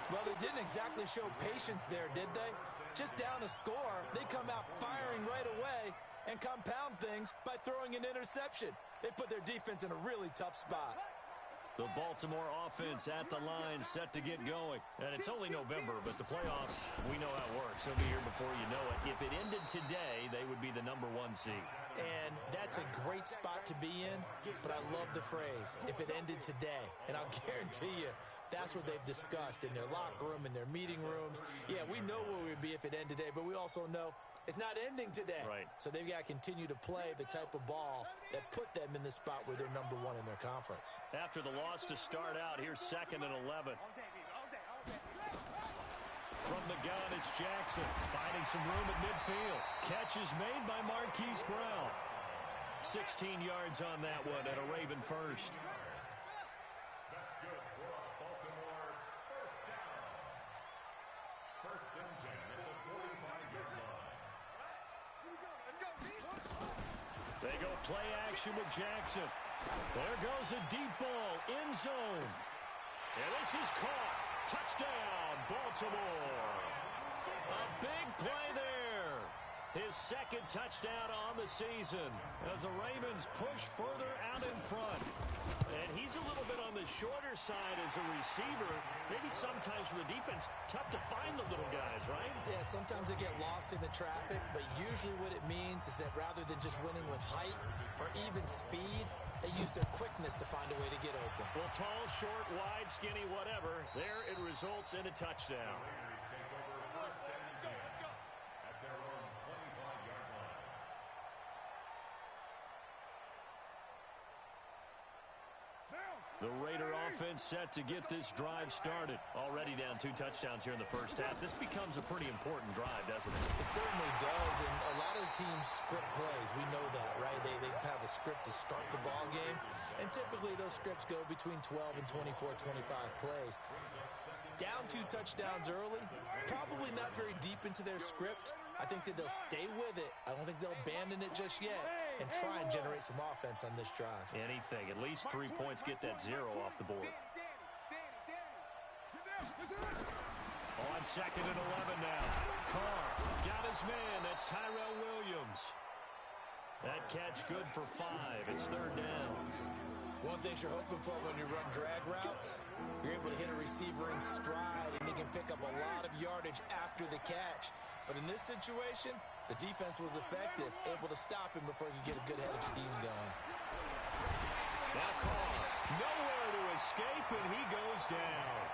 Well, they didn't exactly show patience there, did they? Just down a score, they come out firing right away and compound things by throwing an interception. They put their defense in a really tough spot. The Baltimore offense at the line, set to get going. And it's only November, but the playoffs, we know how it works. They'll be here before you know it. If it ended today, they would be the number 1 seed. And that's a great spot to be in, but I love the phrase, if it ended today. And I'll guarantee you, that's what they've discussed in their locker room, in their meeting rooms. Yeah, we know where we'd be if it ended today, but we also know it's not ending today. Right. So they've got to continue to play the type of ball that put them in the spot where they're number 1 in their conference. After the loss to start out, here's 2nd and 11. From the gun, it's Jackson finding some room at midfield. Catch is made by Marquise Brown. 16 yards on that one and a Raven first. That's good for a Baltimore first down. First and 10 at the 45-yard line. Let's go. They go play action with Jackson. There goes a deep ball, end zone. And this is caught. Touchdown, Baltimore. A big play there. His second touchdown on the season as the Ravens push further out in front. And he's a little bit on the shorter side as a receiver. Maybe sometimes for the defense, tough to find the little guys, right? Yeah, sometimes they get lost in the traffic, but usually what it means is that rather than just winning with height or even speed, they use their quickness to find a way to get open. Well, tall, short, wide, skinny, whatever, there it results in a touchdown. Take over first and 10 at their own 25-yard line. The Raider offense set to get this drive started. Already down 2 touchdowns here in the first half. This becomes a pretty important drive, doesn't it? It certainly does, and a lot of the teams script plays. We know that, right? They have a script to start the ball game, and typically those scripts go between 12 and 24, 25 plays. Down 2 touchdowns early, probably not very deep into their script. I think that they'll stay with it. I don't think they'll abandon it just yet and try and generate some offense on this drive. Anything. At least 3 points, get that 0 off the board. On second and 11 now. Carr got his man. That's Tyrell Williams. That catch good for 5. It's third down. One thing you're hoping for when you run drag routes, you're able to hit a receiver in stride, and he can pick up a lot of yardage after the catch. But in this situation, the defense was effective, able to stop him before he could get a good head of steam going. Now Carr, nowhere to escape, and he goes down.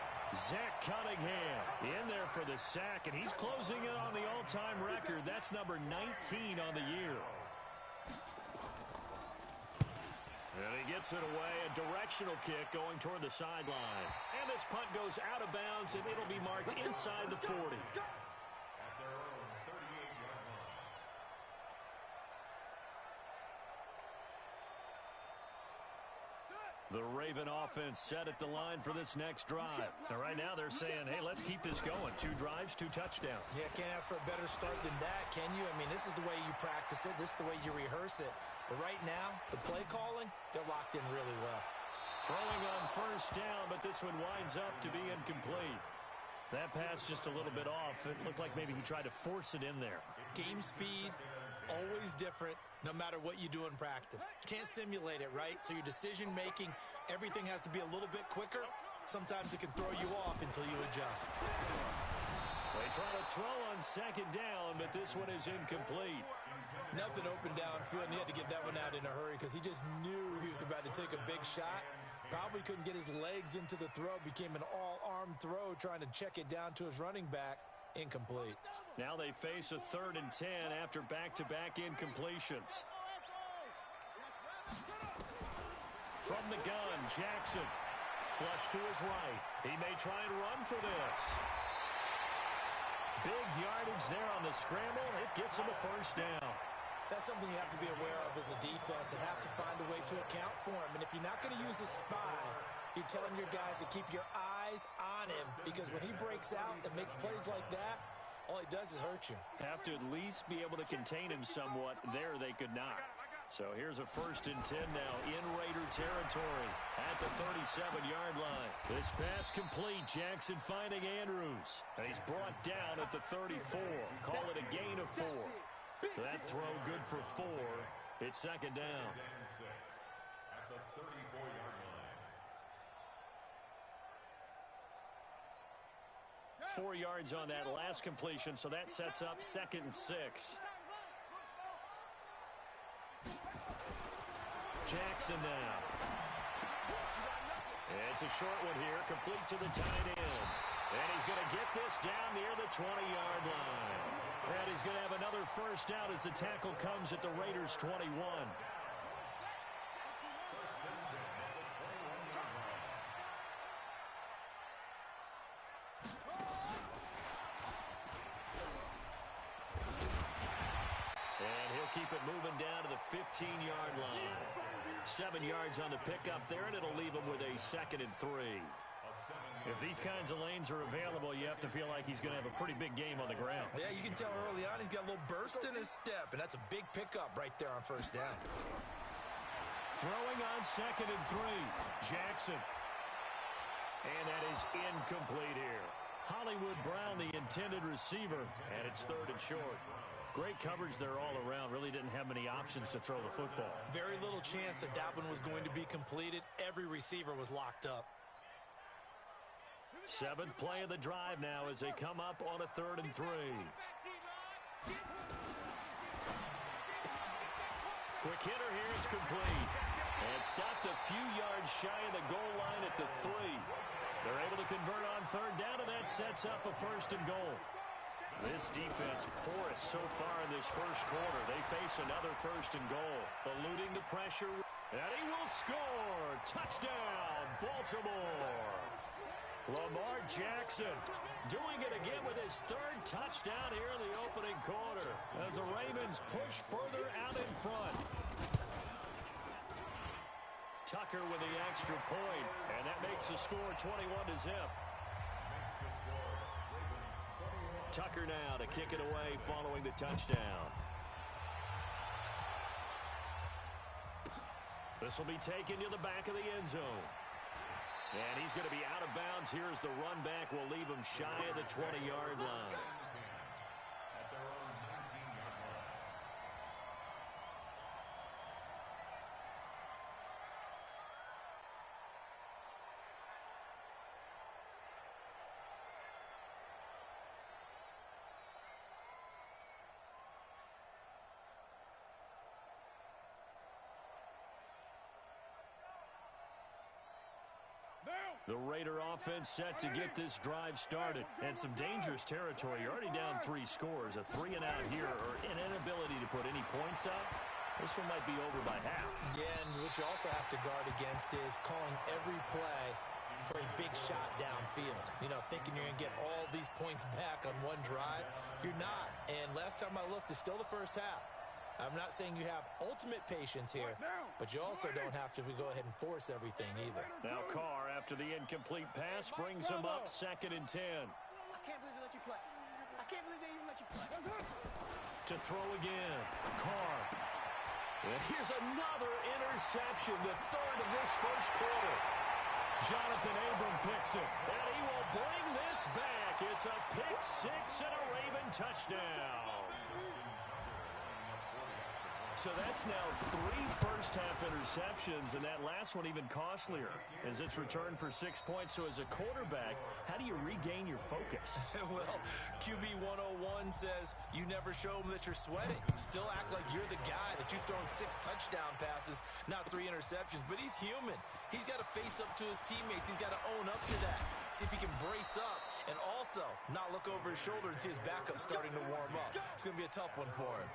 Zach Cunningham in there for the sack, and he's closing in on the all-time record. That's number 19 on the year. And he gets it away, a directional kick going toward the sideline. And this punt goes out of bounds, and it'll be marked inside the 40. At their own 38-yard line. The Raven offense set at the line for this next drive. Now, right now they're saying, hey, let's keep this going. 2 drives, 2 touchdowns. Yeah, can't ask for a better start than that, can you? I mean, this is the way you practice it. This is the way you rehearse it. But right now, the play calling, they're locked in really well. Throwing on first down, but this one winds up to be incomplete. That pass just a little bit off. It looked like maybe he tried to force it in there. Game speed, always different, no matter what you do in practice. Can't simulate it, right? So your decision-making, everything has to be a little bit quicker. Sometimes it can throw you off until you adjust. They try to throw on second down, but this one is incomplete. Nothing open downfield, and he had to get that one out in a hurry because he just knew he was about to take a big shot. Probably couldn't get his legs into the throw. Became an all-arm throw, trying to check it down to his running back. Incomplete. Now they face a 3rd and 10 after back-to-back incompletions. From the gun, Jackson. Flush to his right. He may try and run for this. Big yardage there on the scramble. It gets him a first down. That's something you have to be aware of as a defense and have to find a way to account for him. And if you're not going to use a spy, you're telling your guys to keep your eyes on him, because when he breaks out and makes plays like that, all he does is hurt you. Have to at least be able to contain him somewhat. There they could not. So here's a 1st and 10 now in Raider territory at the 37-yard line. This pass complete. Jackson finding Andrews. And he's brought down at the 34. Call it a gain of 4. That throw good for 4. It's second down. And 6 at the 34-yard line. 4 yards on that last completion, so that sets up 2nd and 6. Jackson now. It's a short one here, complete to the tight end. And he's going to get this down near the 20-yard line. And he's going to have another first down as the tackle comes at the Raiders' 21. And he'll They'll keep it moving down to the 15-yard line. 7 yards on the pickup there, and it'll leave them with a 2nd and 3. If these kinds of lanes are available, you have to feel like he's going to have a pretty big game on the ground. Yeah, you can tell early on he's got a little burst in his step, and that's a big pickup right there on 1st down. Throwing on 2nd and 3, Jackson. And that is incomplete here. Hollywood Brown, the intended receiver, and it's 3rd and short. Great coverage there all around. Really didn't have many options to throw the football. Very little chance that one was going to be completed. Every receiver was locked up. 7th play of the drive now as they come up on a 3rd and 3. Quick hitter here, it's complete. And stopped a few yards shy of the goal line at the 3. They're able to convert on 3rd down, and that sets up a 1st and goal. This defense porous so far in this 1st quarter. They face another 1st and goal. Eluding the pressure, and he will score. Touchdown, Baltimore. Lamar Jackson doing it again with his 3rd touchdown here in the opening quarter as the Ravens push further out in front. Tucker with the extra point, and that makes the score 21-0. Tucker now to kick it away following the touchdown. This will be taken to the back of the end zone. And he's going to be out of bounds here as the run back will leave him shy of the 20-yard line. The Raider offense set to get this drive started. And some dangerous territory. You're already down 3 scores. A 3 and out here, or an inability to put any points up. This one might be over by half. Yeah, and what you also have to guard against is calling every play for a big shot downfield. You know, thinking you're going to get all these points back on one drive. You're not. And last time I looked, it's still the 1st half. I'm not saying you have ultimate patience here, but you also don't have to go ahead and force everything either. Now Carr, after the incomplete pass, brings him up 2nd and 10. I can't believe they let you play. I can't believe they even let you play. To throw again, Carr. And here's another interception, the 3rd of this 1st quarter. Jonathan Abram picks it, and he will bring this back. It's a pick 6 and a Raven touchdown. So that's now 3 first-half interceptions, and that last one even costlier as it's returned for 6 points. So as a quarterback, how do you regain your focus? Well, QB 101 says you never show them that you're sweating. Still act like you're the guy, that you've thrown 6 touchdown passes, not 3 interceptions. But he's human. He's got to face up to his teammates. He's got to own up to that. See if he can brace up and also not look over his shoulder and see his backup starting to warm up. It's going to be a tough one for him.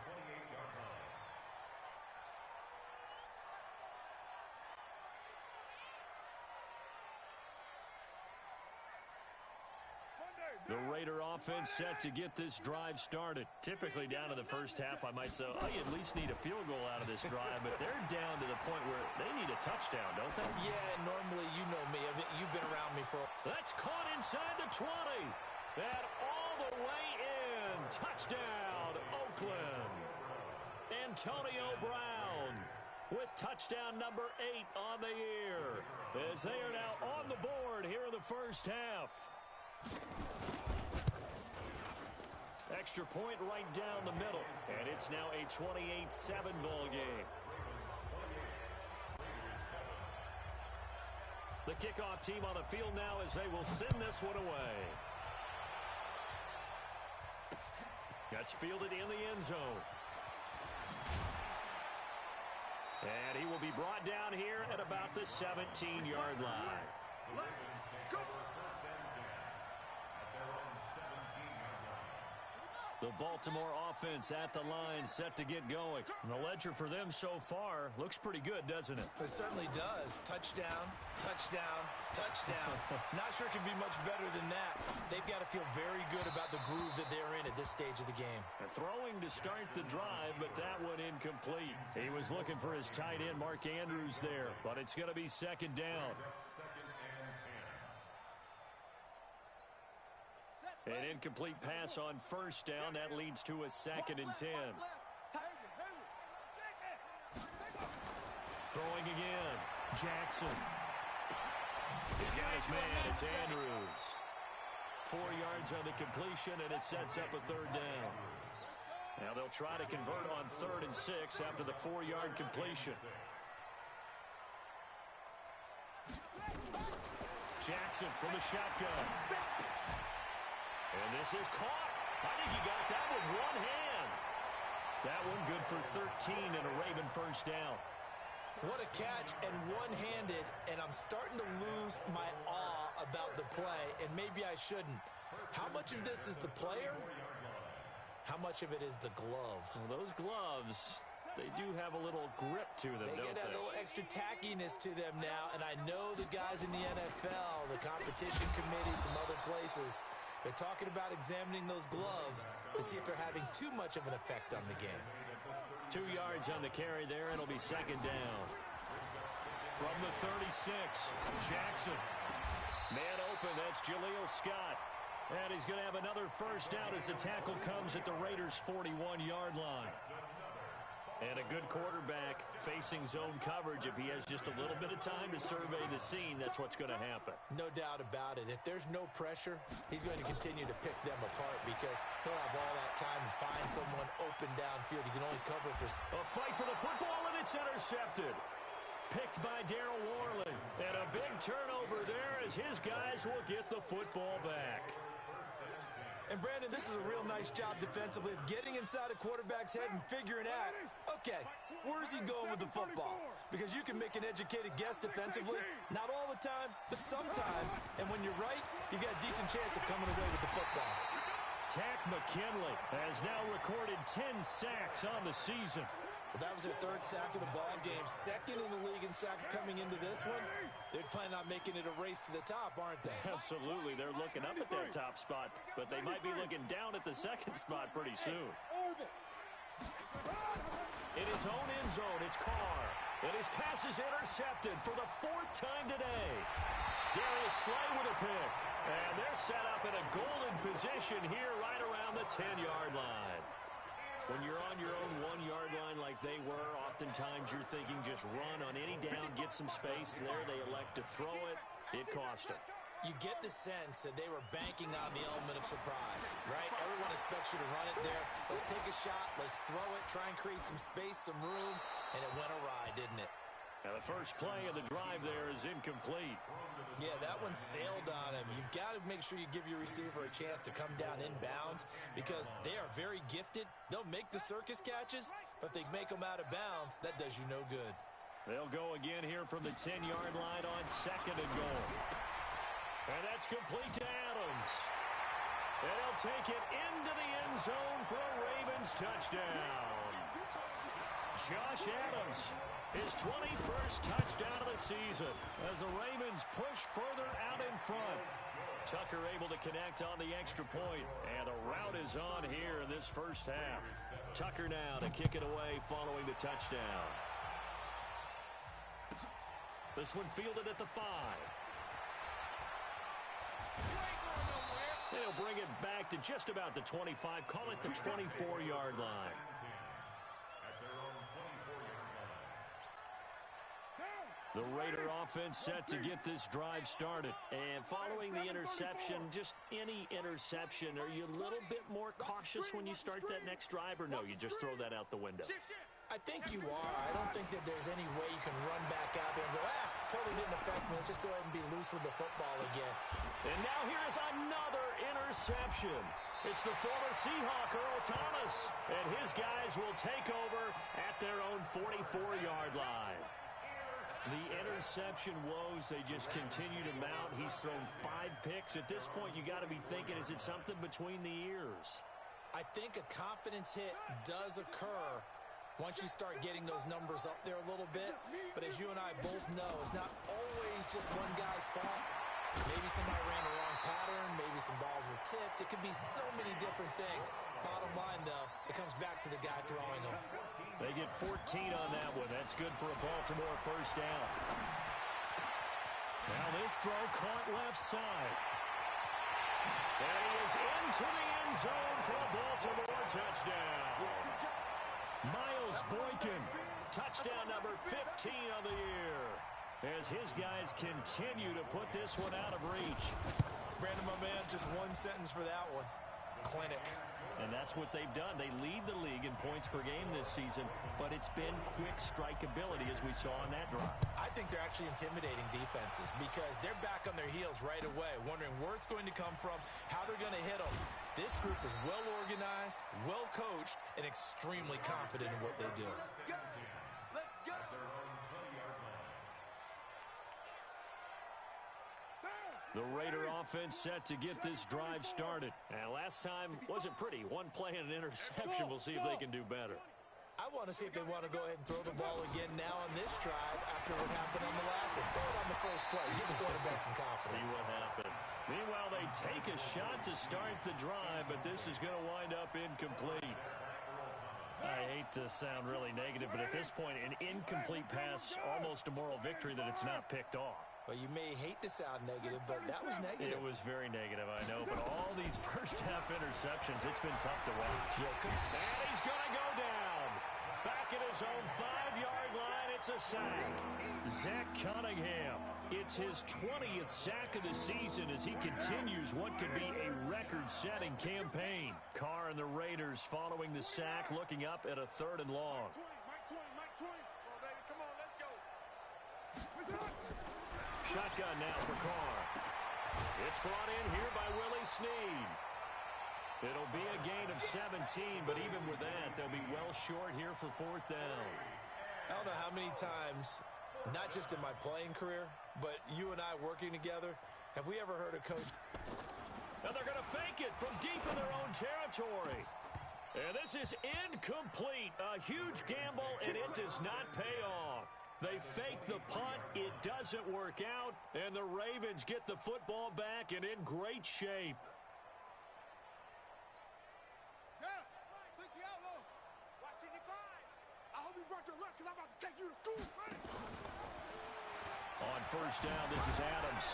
The Raider offense set to get this drive started. Typically down to the 1st half, I might say, oh, you at least need a field goal out of this drive, but they're down to the point where they need a touchdown, don't they? Yeah, normally you know me. You've been around me for... That's caught inside the 20. And all the way in. Touchdown, Oakland. Antonio Brown with touchdown number 8 on the year, as they are now on the board here in the 1st half. Extra point right down the middle, and it's now a 28-7 ball game. The kickoff team on the field now as they will send this one away. That's fielded in the end zone. And he will be brought down here at about the 17-yard line. The Baltimore offense at the line, set to get going. And the ledger for them so far looks pretty good, doesn't it? It certainly does. Touchdown, touchdown, touchdown. Not sure it can be much better than that. They've got to feel very good about the groove that they're in at this stage of the game. Throwing to start the drive, but that one incomplete. He was looking for his tight end, Mark Andrews, there, but it's going to be second down. An incomplete pass on first down. That leads to a 2nd and 10. Throwing again. Jackson. He's got his man. It's Andrews. 4 yards on the completion, and it sets up a 3rd down. Now they'll try to convert on 3rd and 6 after the 4-yard completion. Jackson from the shotgun. And this is caught. I think he got that with one hand. That one good for 13 and a Raven first down. What a catch, and one-handed, and I'm starting to lose my awe about the play, and maybe I shouldn't. How much of this is the player? How much of it is the glove? Well, those gloves, they do have a little grip to them, They don't get that they? little extra tackiness to them now, and I know the guys in the NFL, the competition committee, some other places, they're talking about examining those gloves to see if they're having too much of an effect on the game. 2 yards on the carry there, and it'll be second down. From the 36, Jackson. Man open, that's Jaleel Scott. And he's going to have another first down as the tackle comes at the Raiders' 41-yard line. And a good quarterback facing zone coverage. If he has just a little bit of time to survey the scene, that's what's going to happen. No doubt about it. If there's no pressure, he's going to continue to pick them apart because he'll have all that time to find someone open downfield. He can only cover for... A fight for the football, and it's intercepted. Picked by Darryl Worley. And a big turnover there as his guys will get the football back. And, Brandon, this is a real nice job defensively of getting inside a quarterback's head and figuring out, okay, where's he going with the football? Because you can make an educated guess defensively, not all the time, but sometimes. And when you're right, you've got a decent chance of coming away with the football. Takk McKinley has now recorded 10 sacks on the season. Well, that was their 3rd sack of the ball game. 2nd in the league in sacks coming into this one. They're planning on making it a race to the top, aren't they? Absolutely. They're looking up at that top spot, but they might be looking down at the 2nd spot pretty soon. In his own end zone, it's Carr. And his pass is intercepted for the 4th time today. Darius Slay with a pick. And they're set up in a golden position here right around the 10-yard line. When you're on your own 1-yard line like they were, oftentimes you're thinking just run on any down, get some space there. They elect to throw it. It cost them. You get the sense that they were banking on the element of surprise, right? Everyone expects you to run it there. Let's take a shot. Let's throw it. Try and create some space, some room. And it went awry, didn't it? Now the first play of the drive there is incomplete. Yeah, that one sailed on him. You've got to make sure you give your receiver a chance to come down inbounds because they are very gifted. They'll make the circus catches, but if they make them out of bounds, that does you no good. They'll go again here from the 10-yard line on 2nd and goal. And that's complete to Adams. And he'll take it into the end zone for a Ravens touchdown. Josh Adams, his 21st touchdown of the season as the Ravens push further out in front. Tucker able to connect on the extra point, and the route is on here in this first half. Tucker now to kick it away following the touchdown. This one fielded at the 5. They'll bring it back to just about the 25, call it the 24-yard line. The Raider offense set to get this drive started. And following the interception, just any interception, are you a little bit more cautious when you start that next drive, or no, you just throw that out the window? I think you are. I don't think that there's any way you can run back out there and go, totally didn't affect me. Let's just go ahead and be loose with the football again. And now here's another interception. It's the former Seahawk, Earl Thomas. And his guys will take over at their own 44-yard line. The interception woes, they just continue to mount. He's thrown 5 picks. At this point, you got to be thinking, is it something between the ears? I think a confidence hit does occur once you start getting those numbers up there a little bit. But as you and I both know, it's not always just one guy's fault. Maybe somebody ran the wrong pattern. Maybe some balls were tipped. It could be so many different things. Bottom line, though, it comes back to the guy throwing them. They get 14 on that one. That's good for a Baltimore first down. Now this throw caught left side. And he is into the end zone for a Baltimore touchdown. Miles Boykin, touchdown number 15 of the year, as his guys continue to put this one out of reach. Brandon, my man, just one sentence for that one. Clinic. And that's what they've done. They lead the league in points per game this season, but it's been quick strikeability as we saw on that drive. I think they're actually intimidating defenses because they're back on their heels right away, wondering where it's going to come from, how they're going to hit them. This group is well organized, well coached, and extremely confident in what they do. Let's go. The Raider offense set to get this drive started. And last time wasn't pretty. One play and an interception. We'll see if they can do better. I want to see if they want to go ahead and throw the ball again now on this drive after what happened on the last one. Throw it on the first play. Give the quarterback some confidence. See what happens. Meanwhile, they take a shot to start the drive, but this is going to wind up incomplete. I hate to sound really negative, but at this point, an incomplete pass, almost a moral victory that it's not picked off. Well, you may hate to sound negative, but that was negative. It was very negative, I know, but all these first-half interceptions, it's been tough to watch. Yeah, And he's going to go down. Back at his own 5-yard line, it's a sack. Zach Cunningham, it's his 20th sack of the season as he continues what could be a record-setting campaign. Carr and the Raiders following the sack, looking up at a 3rd and long. Mike 20. Come on, baby. Come on, let's go. Shotgun now for Carr. It's brought in here by Willie Snead. It'll be a gain of 17, but even with that, they'll be well short here for 4th down. I don't know how many times, not just in my playing career, but you and I working together, have we ever heard a coach? And they're going to fake it from deep in their own territory. And this is incomplete. A huge gamble, and it does not pay off. They fake the punt. It doesn't work out, and the Ravens get the football back and in great shape. Yeah, 60 outlaw. Watching you grind. I hope you brought your lunch because I'm about to take you to school. Ready? On first down, this is Adams.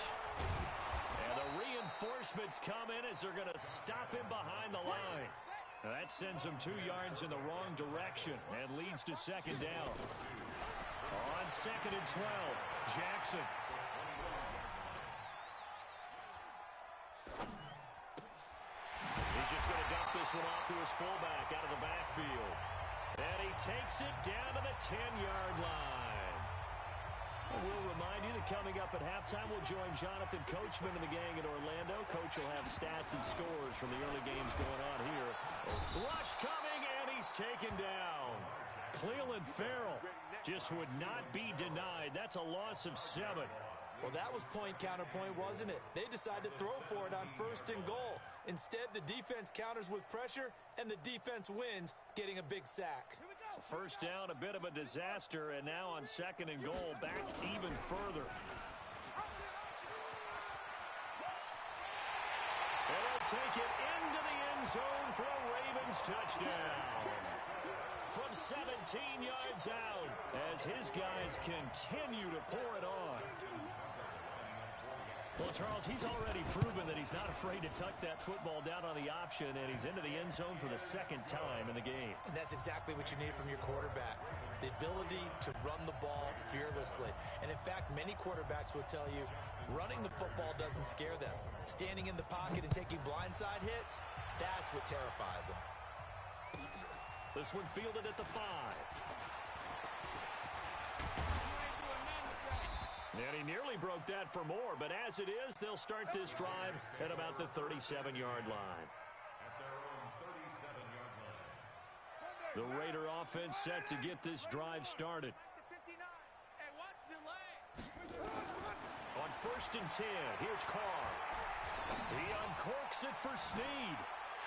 And the reinforcements come in as they're going to stop him behind the line. Now that sends him 2 yards in the wrong direction and leads to 2nd down. On 2nd and 12, Jackson. He's just going to dump this one off to his fullback out of the backfield. And he takes it down to the 10-yard line. We'll remind you that coming up at halftime, we'll join Jonathan Coachman and the gang in Orlando. Coach will have stats and scores from the early games going on here. Rush coming, and he's taken down. Clelin Ferrell just would not be denied. That's a loss of 7. Well, that was point counterpoint, wasn't it? They decided to throw for it on 1st and goal. Instead, the defense counters with pressure, and the defense wins, getting a big sack. First down, a bit of a disaster, and now on 2nd and goal, back even further. And they'll take it into the end zone for a Ravens touchdown. From 17 yards out, as his guys continue to pour it on. Well, Charles, he's already proven that he's not afraid to tuck that football down on the option, and he's into the end zone for the 2nd time in the game. And that's exactly what you need from your quarterback, the ability to run the ball fearlessly. And in fact, many quarterbacks will tell you running the football doesn't scare them. Standing in the pocket and taking blindside hits, that's what terrifies them. This one fielded at the 5. And he nearly broke that for more, but as it is, they'll start this drive at about the 37-yard line. The Raider offense set to get this drive started. On 1st and 10, here's Carr. He uncorks it for Snead.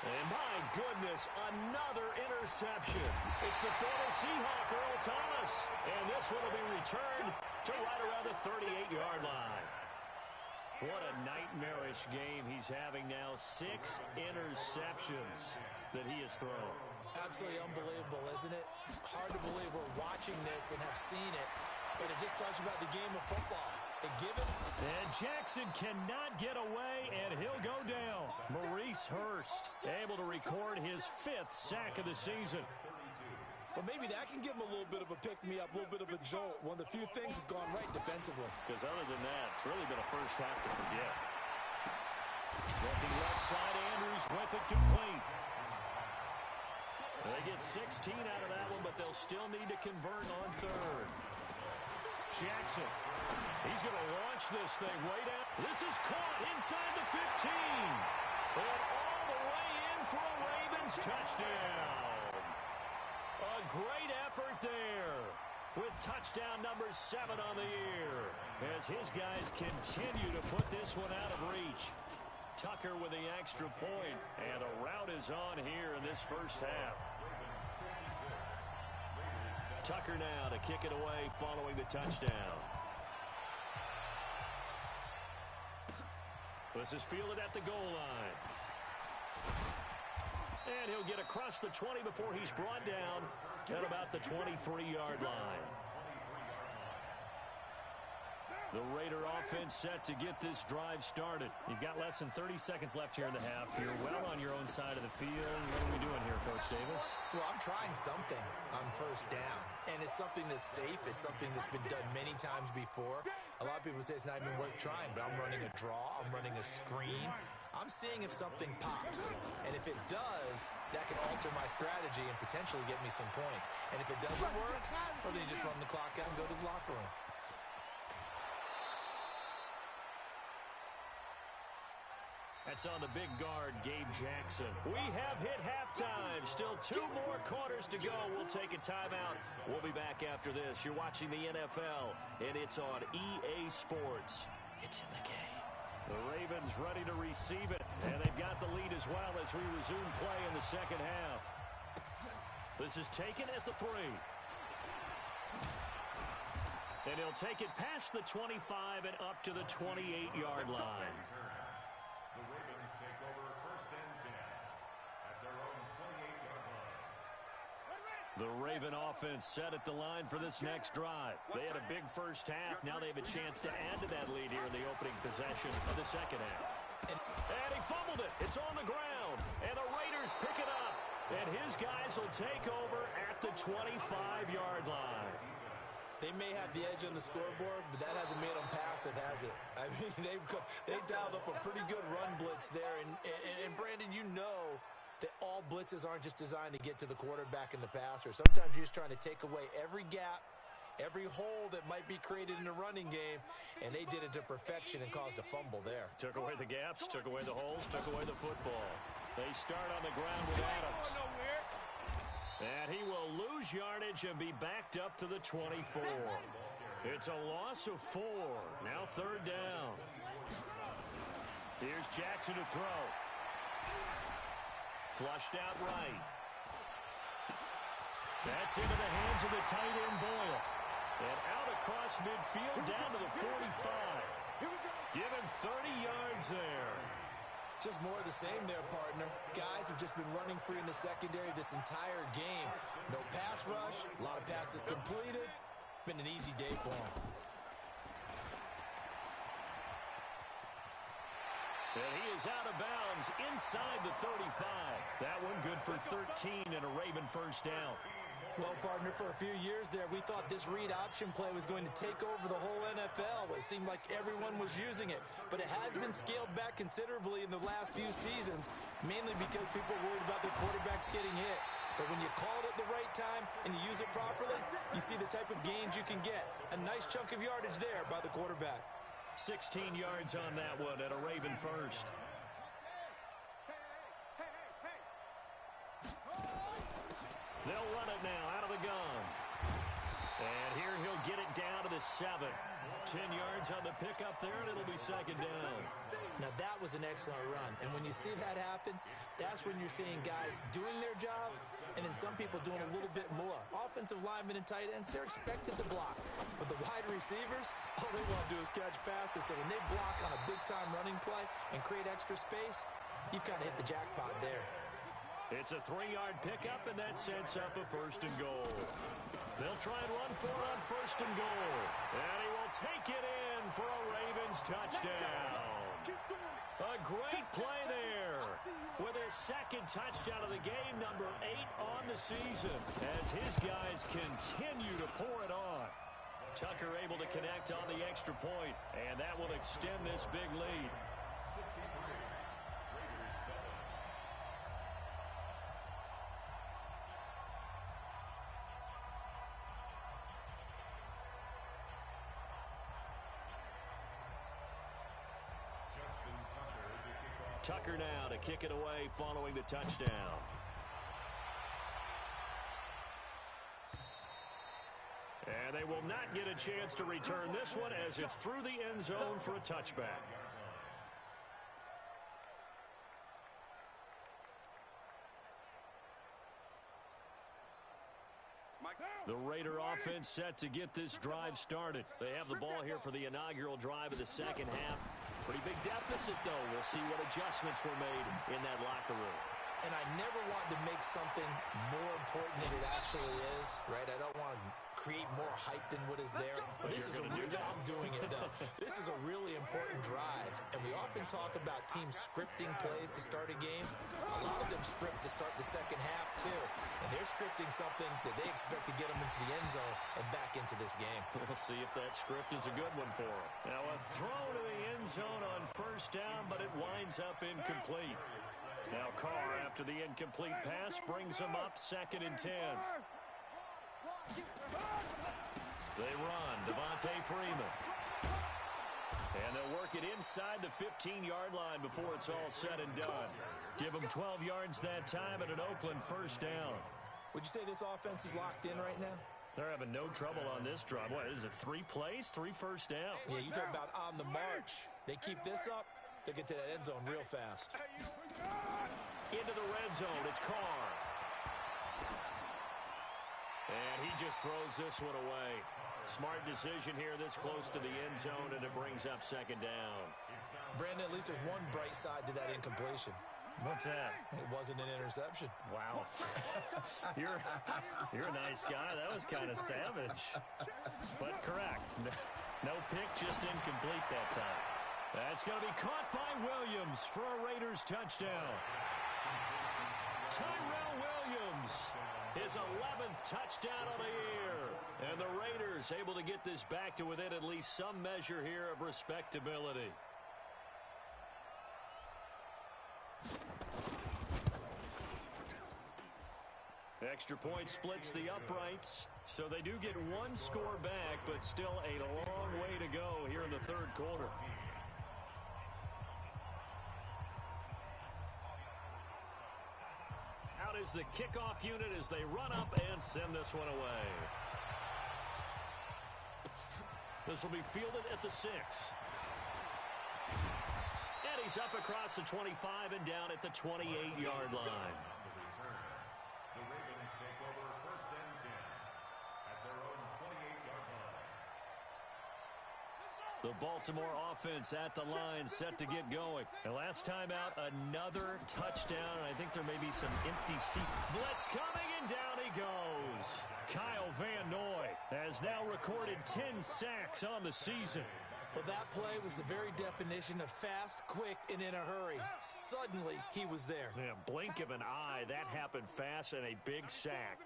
And my goodness, another interception. It's the former Seahawk, Earl Thomas. And this one will be returned to right around the 38-yard line. What a nightmarish game he's having now. 6 interceptions that he has thrown. Absolutely unbelievable, isn't it? Hard to believe we're watching this and have seen it, but it just tells you about the game of football. And Jackson cannot get away, and he'll go down. Maurice Hurst able to record his 5th sack of the season. Well, maybe that can give him a little bit of a pick-me-up, a little bit of a jolt. One of the few things has gone right defensively. Because other than that, it's really been a first half to forget. Looking left side, Andrews with it complete. They get 16 out of that one, but they'll still need to convert on 3rd. Jackson. He's going to launch this thing way down. This is caught inside the 15. And all the way in for a Ravens touchdown. A great effort there with touchdown number 7 on the year as his guys continue to put this one out of reach. Tucker with the extra point, and a rout is on here in this first half. Tucker now to kick it away following the touchdown. This is fielded at the goal line. And he'll get across the 20 before he's brought down at about the 23-yard line. The Raider offense set to get this drive started. You've got less than 30 seconds left here in the half. You're well on your own side of the field. What are we doing here, Coach Davis? Well, I'm trying something on first down. And it's something that's safe. It's something that's been done many times before. A lot of people say it's not even worth trying, but I'm running a draw. I'm running a screen. I'm seeing if something pops. And if it does, that can alter my strategy and potentially get me some points. And if it doesn't work, well, then you just run the clock out and go to the locker room. That's on the big guard, Gabe Jackson. We have hit halftime. Still 2 more quarters to go. We'll take a timeout. We'll be back after this. You're watching the NFL, and it's on EA Sports. It's in the game. The Ravens ready to receive it, and they've got the lead as well as we resume play in the second half. This is taken at the 3. And he'll take it past the 25 and up to the 28-yard line. The Ravens take over 1st and 10 at their own 28-yard line. The Raven offense set at the line for this next drive. They had a big first half. Now they have a chance to add to that lead here in the opening possession of the second half. And he fumbled it. It's on the ground. And the Raiders pick it up. And his guys will take over at the 25-yard line. They may have the edge on the scoreboard, but that hasn't made them passive, has it? I mean, they've dialed up a pretty good run blitz there. And Brandon, you know that all blitzes aren't just designed to get to the quarterback and the passer. Sometimes you're just trying to take away every gap, every hole that might be created in the running game, and they did it to perfection and caused a fumble there. Took away the gaps, took away the holes, took away the football. They start on the ground with Adams. And he will lose yardage and be backed up to the 24. It's a loss of 4. Now 3rd down. Here's Jackson to throw. Flushed out right. That's into the hands of the tight end Boyle. And out across midfield down to the 45. Give him 30 yards there. Just more of the same there, partner. Guys have just been running free in the secondary this entire game. No pass rush, a lot of passes completed. Been an easy day for them. And he is out of bounds inside the 35. That one good for 13 and a Raven first down. Well, partner, for a few years there, we thought this read option play was going to take over the whole NFL. It seemed like everyone was using it, but it has been scaled back considerably in the last few seasons, mainly because people are worried about their quarterbacks getting hit. But when you call it at the right time and you use it properly, you see the type of gains you can get. A nice chunk of yardage there by the quarterback. 16 yards on that one at a Raven first. They'll run it now out of the gun. And here he'll get it down to the 7. 10 yards on the pickup there, and it'll be second down. Now, that was an excellent run. And when you see that happen, that's when you're seeing guys doing their job and then some people doing a little bit more. Offensive linemen and tight ends, they're expected to block. But the wide receivers, all they want to do is catch passes. So when they block on a big-time running play and create extra space, you've kind of hit the jackpot there. It's a 3-yard pickup, and that sets up a 1st and goal. They'll try and run for it on 1st and goal. And he will take it in for a Ravens touchdown. A great play there with his 2nd touchdown of the game, number 8 on the season, as his guys continue to pour it on. Tucker able to connect on the extra point, and that will extend this big lead. Tucker now to kick it away following the touchdown. And they will not get a chance to return this one as it's through the end zone for a touchback. The Raider offense set to get this drive started. They have the ball here for the inaugural drive of the 2nd half. Pretty big deficit, though. We'll see what adjustments were made in that locker room. And I never want to make something more important than it actually is, right? I don't want to create more hype than what is there. But this is I'm doing it, though. This is a really important drive. And we often talk about teams scripting plays to start a game. A lot of them script to start the 2nd half, too. And they're scripting something that they expect to get them into the end zone and back into this game. We'll see if that script is a good one for them. Now a throw to the end zone on 1st down, but it winds up incomplete. Now Carr, after the incomplete pass, brings him up 2nd and 10. They run. Devontae Freeman. And they'll work it inside the 15-yard line before it's all said and done. Give them 12 yards that time and an Oakland 1st down. Would you say this offense is locked in right now? They're having no trouble on this drive. What is it, 3 plays, 3 first downs? Yeah, you talk about on the march. They keep this up, they'll get to that end zone real fast. Into the red zone, it's Carr. And he just throws this one away. Smart decision here this close to the end zone, and it brings up 2nd down. Brandon, at least there's one bright side to that incompletion. What's that? It wasn't an interception. Wow. You're a nice guy. That was kind of savage. But correct. No pick, just incomplete that time. That's going to be caught by Williams for a Raiders touchdown. Tyrell Williams, his 11th touchdown of the year. And the Raiders able to get this back to within at least some measure here of respectability. Extra point splits the uprights, so they do get one score back, but still a long way to go here in the 3rd quarter. Out is the kickoff unit as they run up and send this one away. This will be fielded at the 6. And he's up across the 25 and down at the 28-yard line. The Ravens take over 1st and 10 at their own 28-yard line. The Baltimore offense at the line set to get going. And last time out, another touchdown. I think there may be some empty seat. Blitz coming, and down he goes. Kyle Van Noy has now recorded 10 sacks on the season. Well, that play was the very definition of fast, quick, and in a hurry. Suddenly, he was there. Yeah, blink of an eye, that happened fast, and a big sack.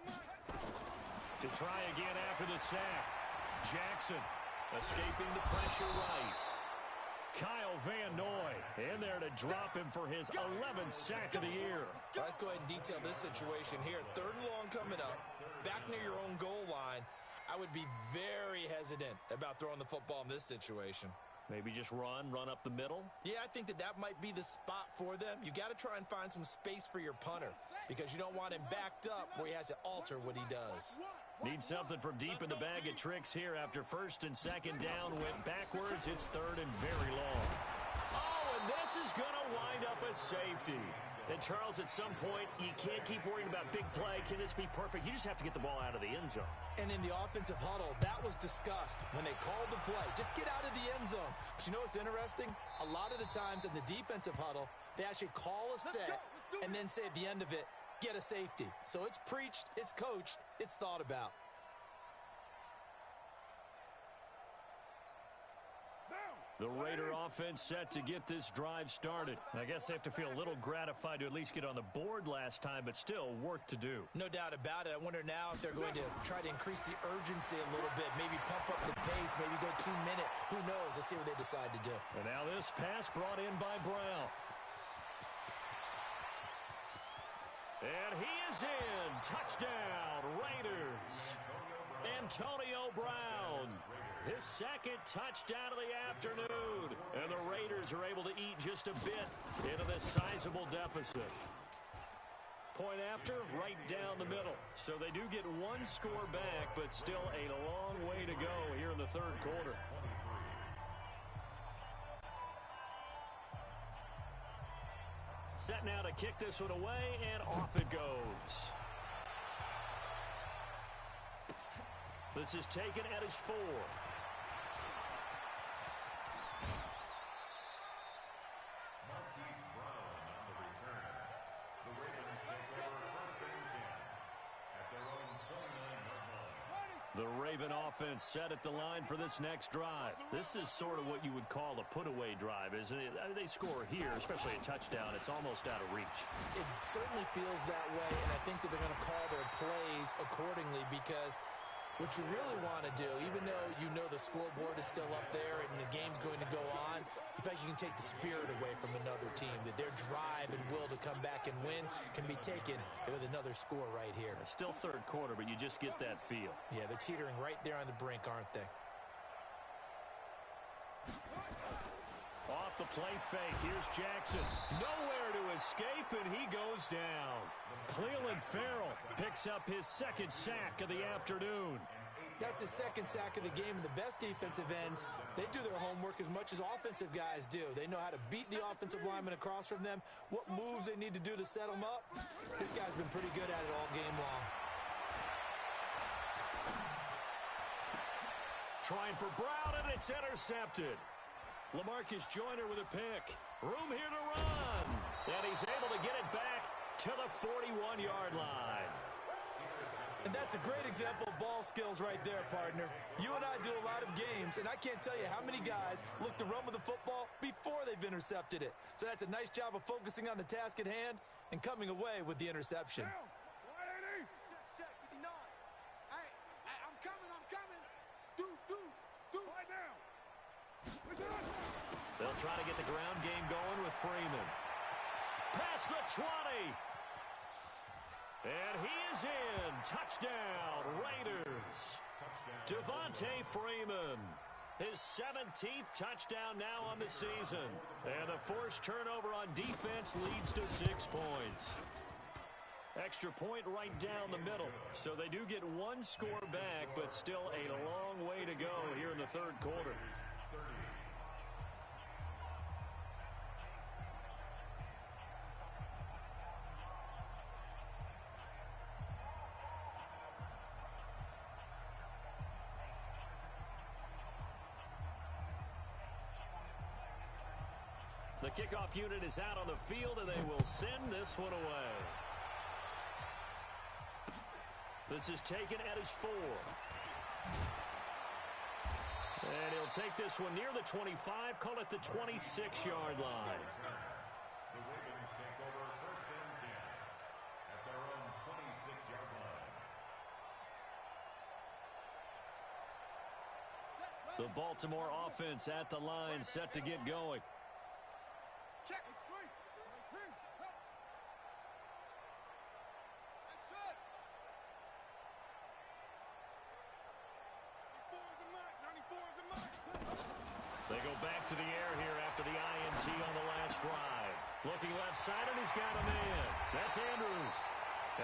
To try again after the sack. Jackson escaping the pressure right. Kyle Van Noy in there to drop him for his 11th sack of the year. Let's go ahead and detail this situation here. 3rd and long coming up. Back near your own goal line. I would be very hesitant about throwing the football in this situation. Maybe just run up the middle? Yeah, I think that might be the spot for them. You got to try and find some space for your punter because you don't want him backed up where he has to alter what he does. Need something from deep in the bag of tricks here after 1st and 2nd down went backwards. It's 3rd and very long. Oh, and this this is going to wind up a safety. And, Charles, at some point, you can't keep worrying about big play. Can this be perfect? You just have to get the ball out of the end zone. And in the offensive huddle, that was discussed when they called the play. Just get out of the end zone. But you know what's interesting? A lot of the times in the defensive huddle, they actually call a set and then say at the end of it, get a safety. So it's preached, it's coached, it's thought about. The Raider offense set to get this drive started. I guess they have to feel a little gratified to at least get on the board last time, but still work to do. No doubt about it. I wonder now if they're going to try to increase the urgency a little bit, maybe pump up the pace, maybe go 2 minute. Who knows? Let's see what they decide to do. And now this pass brought in by Brown. And he is in. Touchdown, Raiders. Antonio Brown. His second touchdown of the afternoon. And the Raiders are able to eat just a bit into this sizable deficit. Point after, right down the middle. So they do get one score back, but still a long way to go here in the third quarter. Set now to kick this one away, and off it goes. This is taken at his 4. The Raven offense set at the line for this next drive. This is sort of what you would call a put-away drive, isn't it? They score here, especially a touchdown. It's almost out of reach. It certainly feels that way, and I think that they're going to call their plays accordingly because what you really want to do, even though you know the scoreboard is still up there and the game's going to go on, in fact, you can take the spirit away from another team, that their drive and will to come back and win can be taken with another score right here. Still third quarter, but you just get that feel. Yeah, they're teetering right there on the brink, aren't they? Off the play fake, here's Jackson. Nowhere to escape, and he goes down. Clelin Ferrell picks up his second sack of the afternoon. That's his second sack of the game, and the best defensive ends, they do their homework as much as offensive guys do. They know how to beat the offensive lineman across from them, what moves they need to do to set them up. This guy's been pretty good at it all game long. Trying for Brown, and it's intercepted. LaMarcus Joyner with a pick. Room here to run. And he's able to get it back to the 41-yard line. And that's a great example of ball skills right there, partner. You and I do a lot of games, and I can't tell you how many guys look to run with the football before they've intercepted it. So that's a nice job of focusing on the task at hand and coming away with the interception. Check, 59. Hey, I'm coming. Deuce. Right now. They'll try to get the ground game going with Freeman. Past the 20. And he is in. Touchdown, Raiders. Devontae Freeman. His 17th touchdown now on the season. And the forced turnover on defense leads to 6 points. Extra point right down the middle. So they do get one score back, but still a long way to go here in the third quarter. The kickoff unit is out on the field, and they will send this one away. This is taken at his 4. And he'll take this one near the 25, call it the 26-yard line. The Ravens take over first and 10 at their own 26-yard line. The Baltimore offense at the line, set to get going. Check, it's 3. That's it. 94 is the mark. They go back to the air here after the INT on the last drive. Looking left side, and he's got a man. That's Andrews.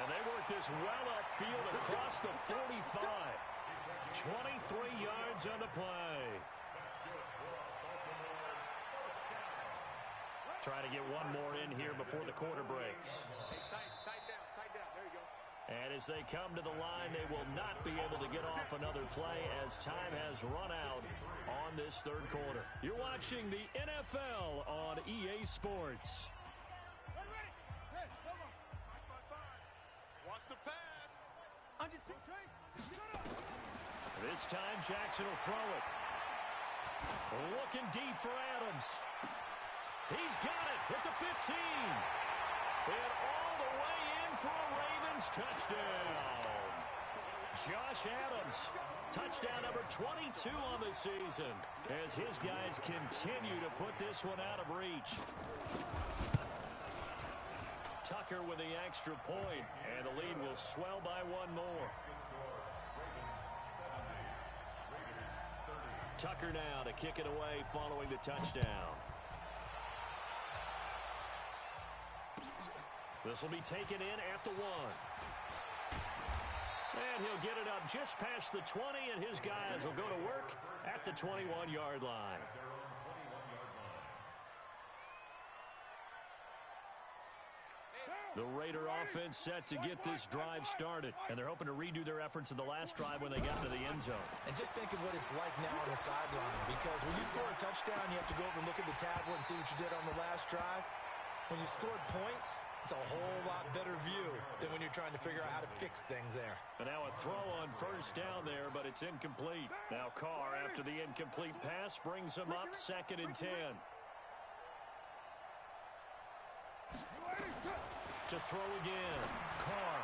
And they work this well upfield across the 45. 23 yards on the play. Trying to get one more in here before the quarter breaks. Hey, tighten down. There you go. And as they come to the line, they will not be able to get off another play as time has run out on this third quarter. You're watching the NFL on EA Sports. Watch the pass. This time, Jackson will throw it. Looking deep for Adams. He's got it at the 15. And all the way in for a Ravens touchdown. Josh Adams, touchdown number 22 on the season, as his guys continue to put this one out of reach. Tucker with the extra point, and the lead will swell by one more. Tucker now to kick it away following the touchdown. This will be taken in at the 1. And he'll get it up just past the 20, and his guys will go to work at the 21-yard line. The Raider offense set to get this drive started, and they're hoping to redo their efforts in the last drive when they got to the end zone. And just think of what it's like now on the sideline, because when you score a touchdown, you have to go over and look at the tablet and see what you did on the last drive. When you scored points, it's a whole lot better view than when you're trying to figure out how to fix things there. And now a throw on first down there, but it's incomplete. Now Carr, after the incomplete pass, brings him up 2nd and 10. To throw again, Carr.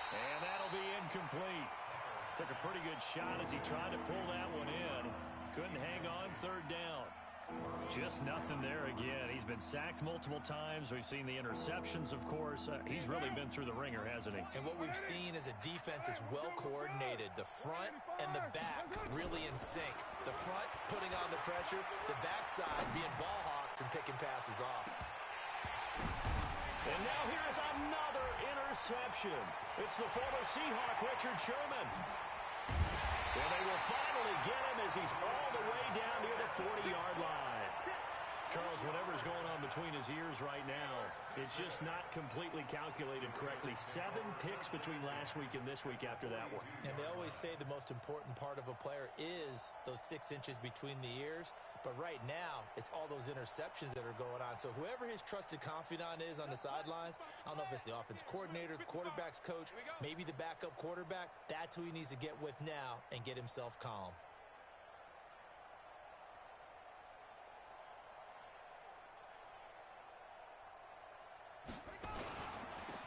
And that'll be incomplete. Took a pretty good shot as he tried to pull that one in. Couldn't hang on 3rd down. Just nothing there again. He's been sacked multiple times. We've seen the interceptions, of course. He's really been through the ringer, hasn't he? And what we've seen is a defense that's well coordinated. The front and the back really in sync. The front putting on the pressure, the backside being ball hawks and picking passes off. And now here is another interception. It's the former Seahawk, Richard Sherman. Well, they will finally get him as he's all the way down near the 40-yard line. Charles, whatever's going on between his ears right now, it's just not completely calculated correctly. 7 picks between last week and this week after that one. And they always say the most important part of a player is those 6 inches between the ears. But right now, it's all those interceptions that are going on. So whoever his trusted confidant is on the sidelines, I don't know if it's the offensive coordinator, the quarterback's coach, maybe the backup quarterback, that's who he needs to get with now and get himself calm.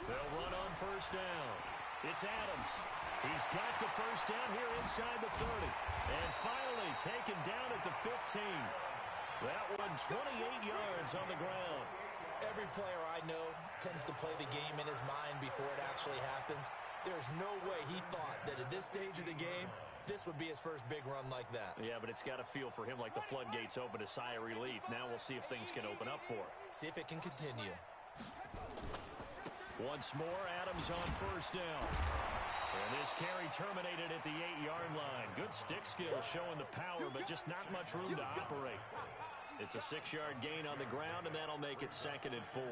They'll run on first down. It's Adams. He's got the first down here inside the 30. And finally taken down at the 15. That one 28 yards on the ground. Every player I know tends to play the game in his mind before it actually happens. There's no way he thought that at this stage of the game, this would be his first big run like that. Yeah, but it's got to feel for him like the floodgates open, a sigh of relief. Now we'll see if things can open up for him. See if it can continue. Once more, Adams on first down. And this carry terminated at the 8-yard line. Good stick skill showing the power, but just not much room to operate. It's a 6-yard gain on the ground, and that'll make it 2nd and 4.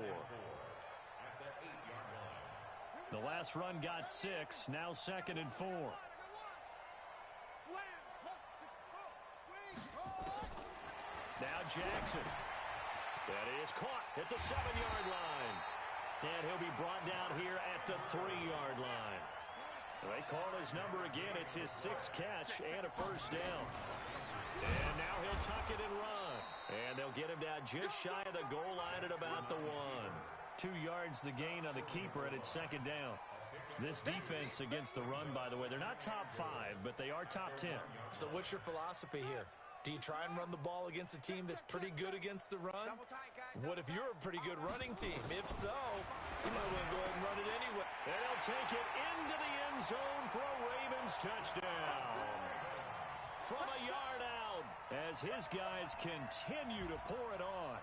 The last run got 6, now 2nd and 4. Now Jackson. That is caught at the 7-yard line. And he'll be brought down here at the 3-yard line. They call his number again. It's his 6th catch and a first down. And now he'll tuck it and run. And they'll get him down just shy of the goal line at about the 1. 2 yards the gain on the keeper, and it's 2nd down. This defense against the run, by the way, they're not top 5, but they are top 10. So what's your philosophy here? Do you try and run the ball against a team that's pretty good against the run? What if you're a pretty good running team? If so, you might want to go ahead and run it anyway. And they'll take it into the end zone for a Ravens touchdown. From a yard out, as his guys continue to pour it on.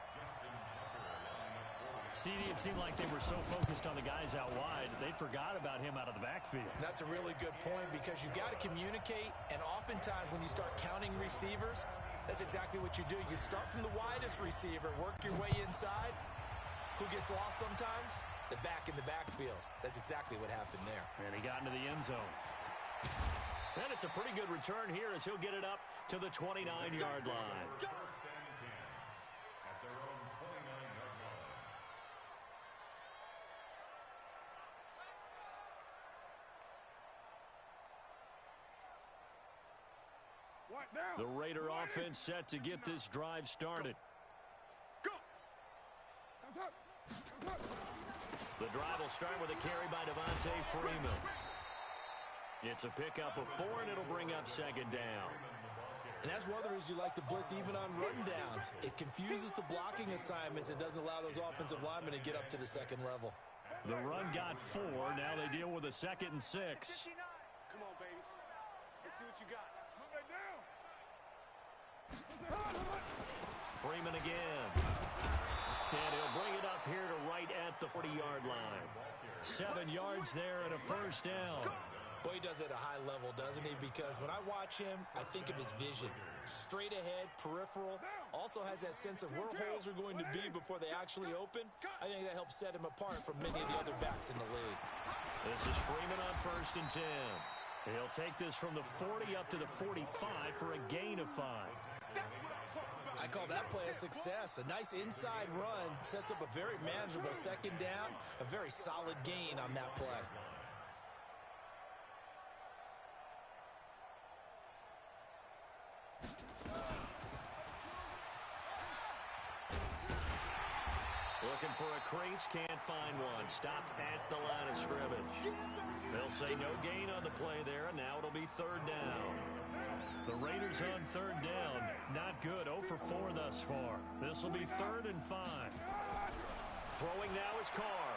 CD, it seemed like they were so focused on the guys out wide, they forgot about him out of the backfield. That's a really good point, because you've got to communicate, and oftentimes when you start counting receivers, That's exactly what you do. You start from the widest receiver, work your way inside. Who gets lost sometimes? The back in the backfield. That's exactly what happened there. And he got into the end zone. And it's a pretty good return here as he'll get it up to the 29-yard line. First and 10 at their own 29-yard line. What now? The Raider offense set to get this drive started. Go. Hands up. Hands up. The drive will start with a carry by Devontae Freeman. It's a pickup of 4, and it'll bring up second down. And that's one of the reasons you like to blitz even on run downs. It confuses the blocking assignments. It doesn't allow those offensive linemen to get up to the second level. The run got 4. Now they deal with a 2nd and 6. Come on, baby. Let's see what you got. Move that down. Freeman again. And he'll bring it up here to right at the 40-yard line. 7 yards there and a first down. Boy, he does it at a high level, doesn't he? Because when I watch him, I think of his vision. Straight ahead, peripheral. Also has that sense of where holes are going to be before they actually open. I think that helps set him apart from many of the other backs in the league. This is Freeman on 1st and 10. He'll take this from the 40 up to the 45 for a gain of 5. I call that play a success. A nice inside run sets up a very manageable second down. A very solid gain on that play. Looking for a crease, can't find one. Stopped at the line of scrimmage. They'll say no gain on the play there, and now it'll be 3rd down. The Raiders on 3rd down. Not good. 0 for 4 thus far. This will be 3rd and 5. Throwing now is Carr.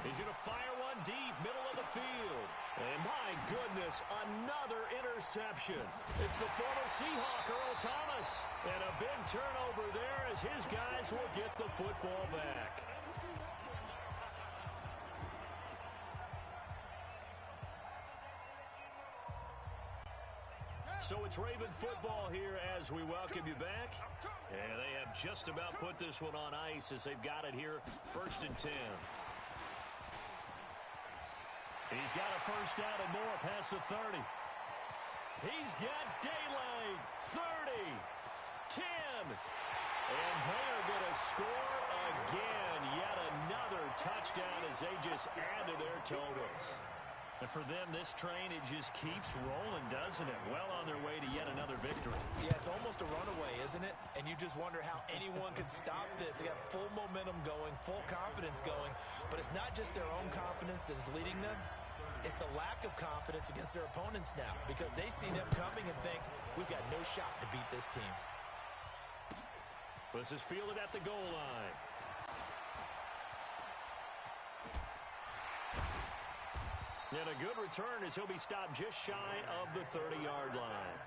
He's going to fire one deep, middle of the field. And my goodness, another interception. It's the former Seahawk, Earl Thomas. And a big turnover there as his guys will get the football back. So it's Raven football here as we welcome you back. And they have just about put this one on ice as they've got it here, 1st and 10. He's got a first down and more past the 30. He's got daylight. 30, 10. And they're going to score again. Yet another touchdown as they just add to their totals. And for them, this train, it just keeps rolling, doesn't it? Well on their way to yet another victory. Yeah, it's almost a runaway, isn't it? And you just wonder how anyone could stop this. They got full momentum going, full confidence going. But it's not just their own confidence that's leading them. It's the lack of confidence against their opponents now because they see them coming and think, we've got no shot to beat this team. This is fielded at the goal line. And a good return as he'll be stopped just shy of the 30-yard line.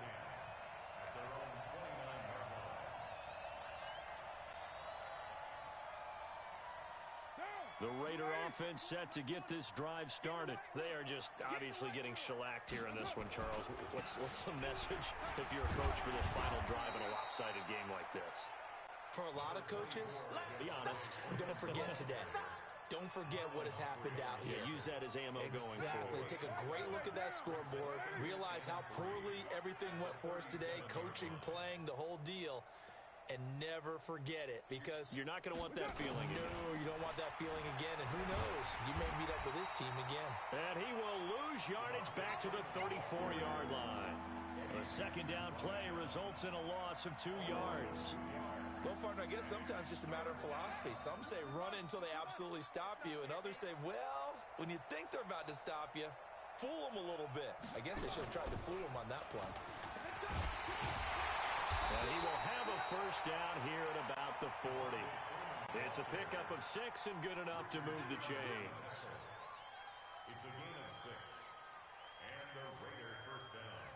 The Raider offense set to get this drive started. They are just obviously getting shellacked here in this one, Charles. What's the message if you're a coach for this final drive in a lopsided game like this? For a lot of coaches, be honest. Don't forget today. Don't forget what has happened out here. Yeah, use that as ammo going forward. Exactly. Take a great look at that scoreboard. Realize how poorly everything went for us today. Coaching, playing, the whole deal. And never forget it because you're not going to want that feeling again. No, you don't want that feeling again. And who knows? You may meet up with this team again. And he will lose yardage back to the 34-yard line. A second down play results in a loss of 2 yards. Well, partner, I guess sometimes it's just a matter of philosophy. Some say run it until they absolutely stop you, and others say, well, when you think they're about to stop you, fool them a little bit. I guess they should have tried to fool them on that play. And he will have a first down here at about the 40. It's a pickup of 6 and good enough to move the chains. It's a gain of 6. And the Raider first down.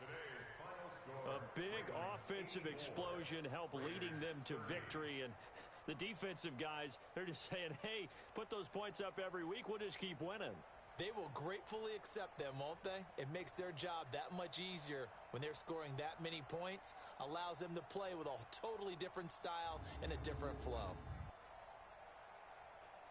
Today's final score. A big offensive explosion helped leading them to victory. And the defensive guys, they're just saying, hey, put those points up every week. We'll just keep winning. They will gratefully accept them, won't they? It makes their job that much easier when they're scoring that many points, allows them to play with a totally different style and a different flow.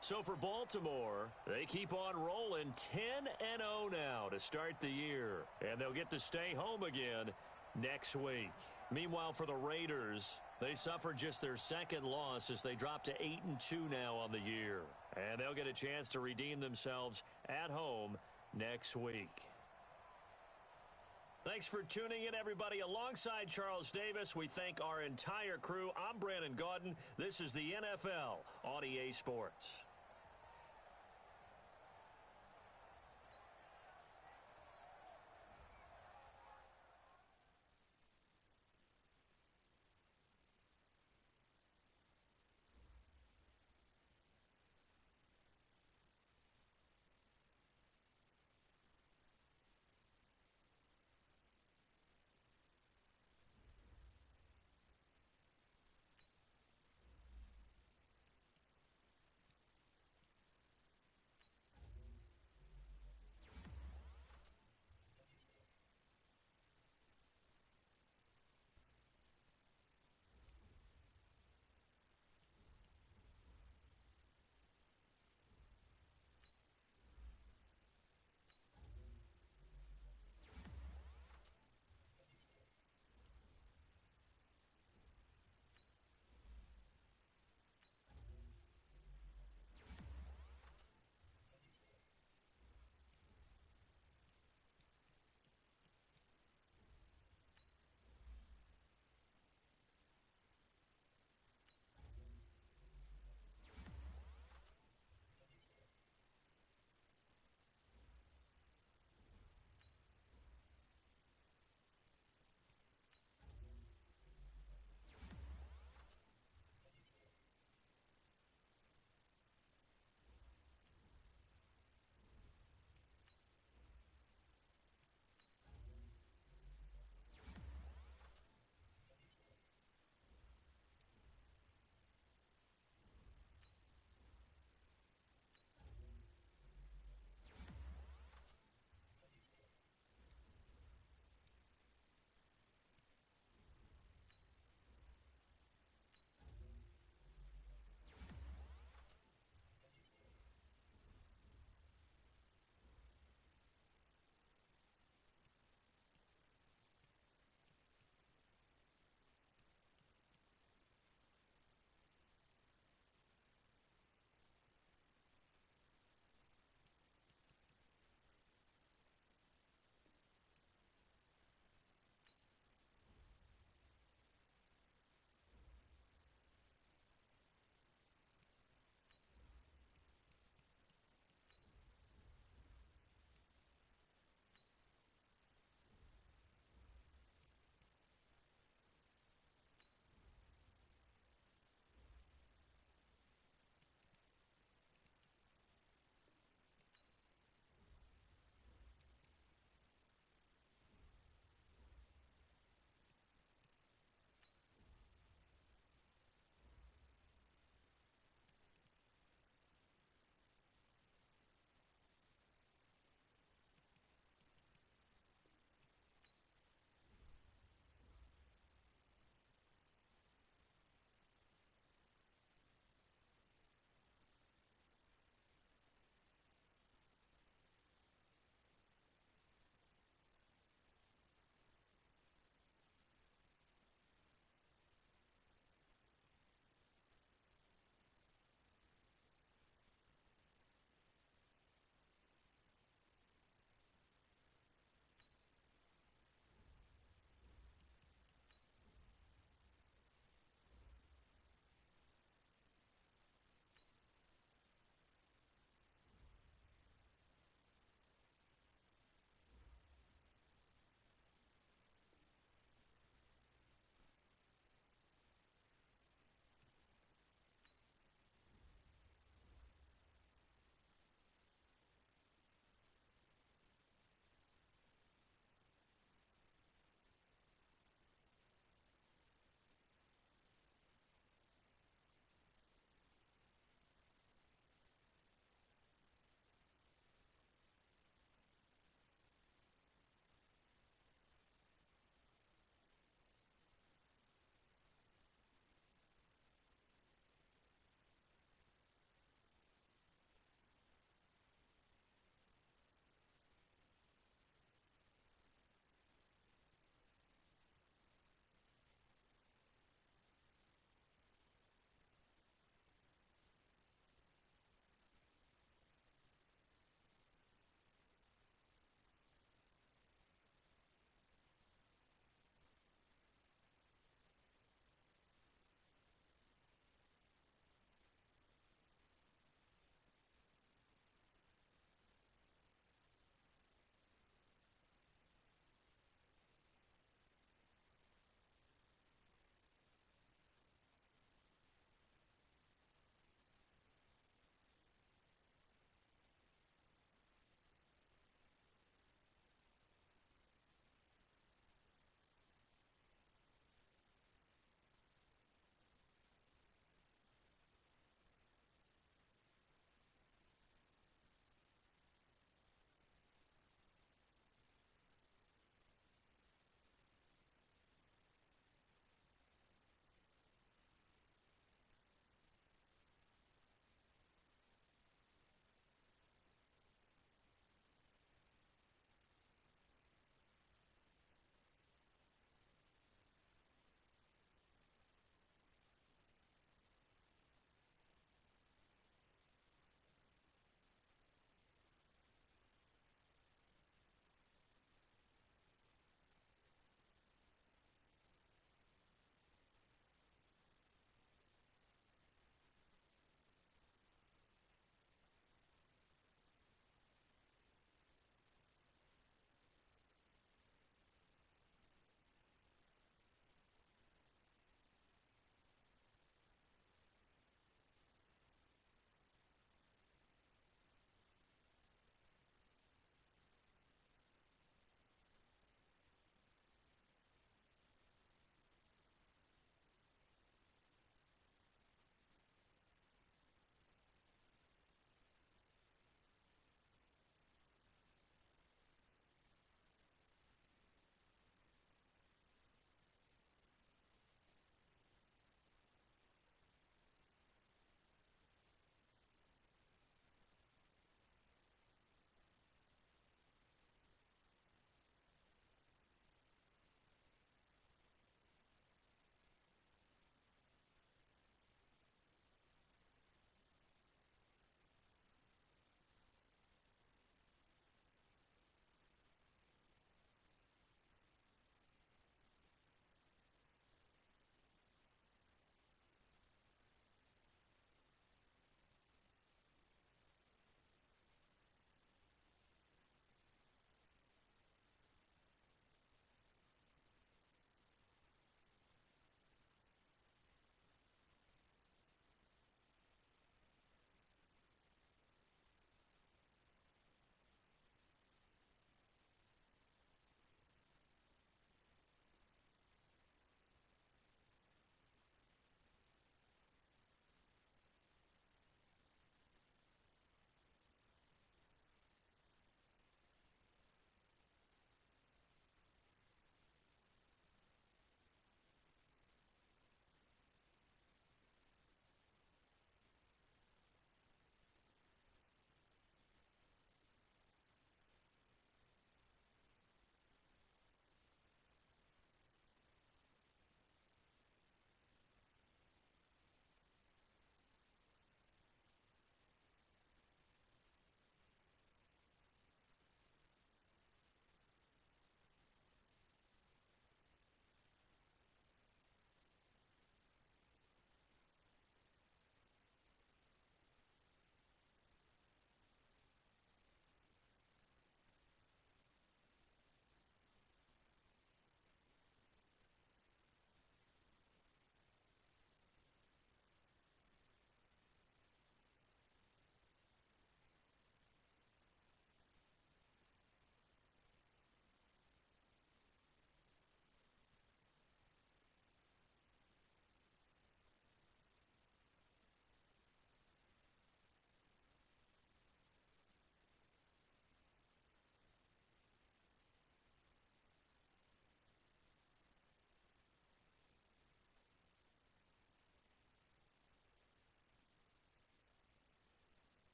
So for Baltimore, they keep on rolling 10-0 now to start the year. And they'll get to stay home again next week. Meanwhile, for the Raiders, they suffered just their second loss as they drop to 8-2 now on the year. And they'll get a chance to redeem themselves at home next week. Thanks for tuning in, everybody. Alongside Charles Davis, we thank our entire crew. I'm Brandon Gaudin. This is the NFL on EA Sports.